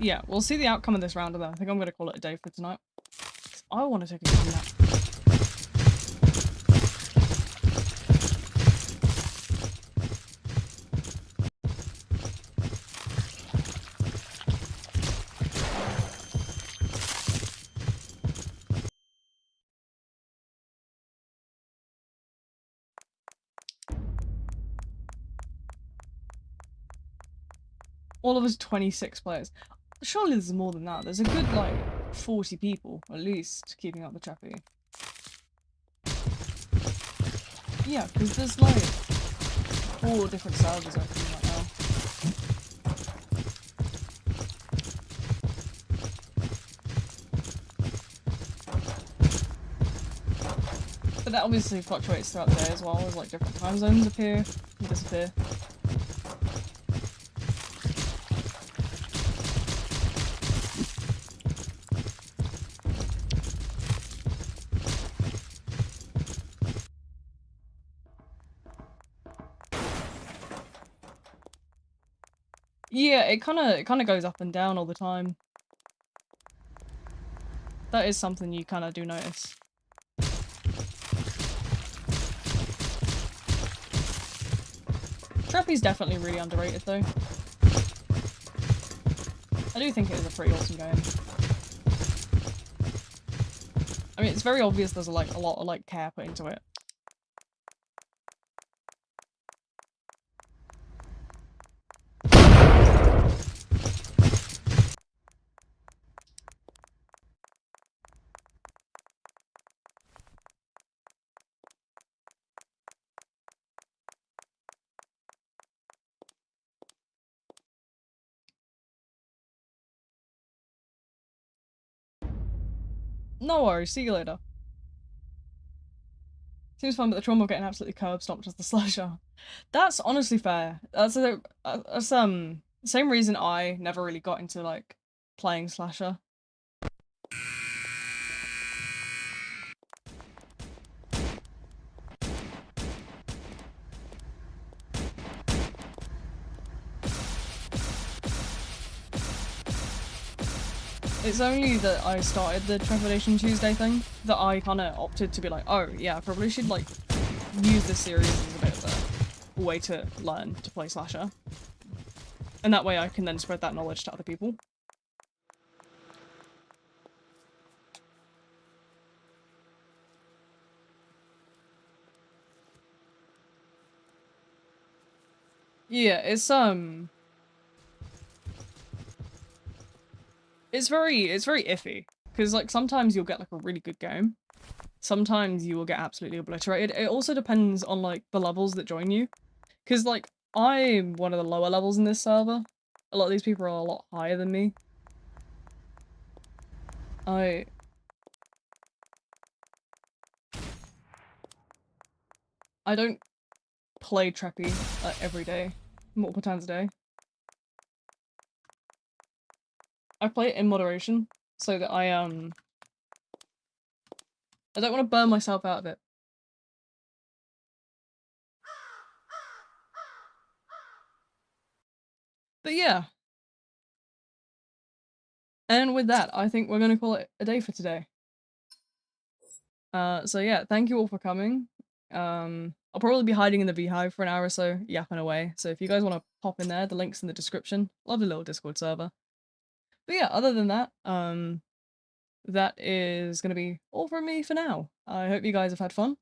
Yeah, we'll see the outcome of this round and then I think I'm gonna call it a day for tonight. I want to take a good nap. All of us 26 players. Surely there's more than that. There's a good, like, 40 people, at least, keeping up the trappy. Yeah, because there's, like, 4 different servers open right now. But that obviously fluctuates throughout the day as well, as, like, different time zones appear and disappear. Yeah, it kinda goes up and down all the time. That is something you kinda do notice. Trappy's definitely really underrated though. I do think it is a pretty awesome game. I mean, it's very obvious there's like a lot of like care put into it. No worries, see you later. Seems fun, but the trauma of getting absolutely curb stomped as the slasher. That's honestly fair. That's same reason I never really got into like playing slasher. It's only that I started the Trepidation Tuesday thing that I kind of opted to be like, oh yeah, I probably should like use this series as a bit of a way to learn to play slasher. And that way I can then spread that knowledge to other people. Yeah, it's very iffy. Because like sometimes you'll get like a really good game. Sometimes you will get absolutely obliterated. It also depends on like the levels that join you. Because like I'm one of the lower levels in this server. A lot of these people are a lot higher than me. I don't play Treppy every day, multiple times a day. I play it in moderation so that I don't want to burn myself out of it. But yeah. And with that, I think we're going to call it a day for today. So yeah, thank you all for coming. I'll probably be hiding in the beehive for an hour or so, yapping away. So if you guys want to pop in there, the link's in the description. Lovely little Discord server. But yeah, other than that, that is going to be all from me for now. I hope you guys have had fun.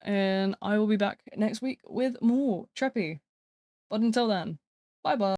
and I will be back next week with more Treppy. But until then, bye bye.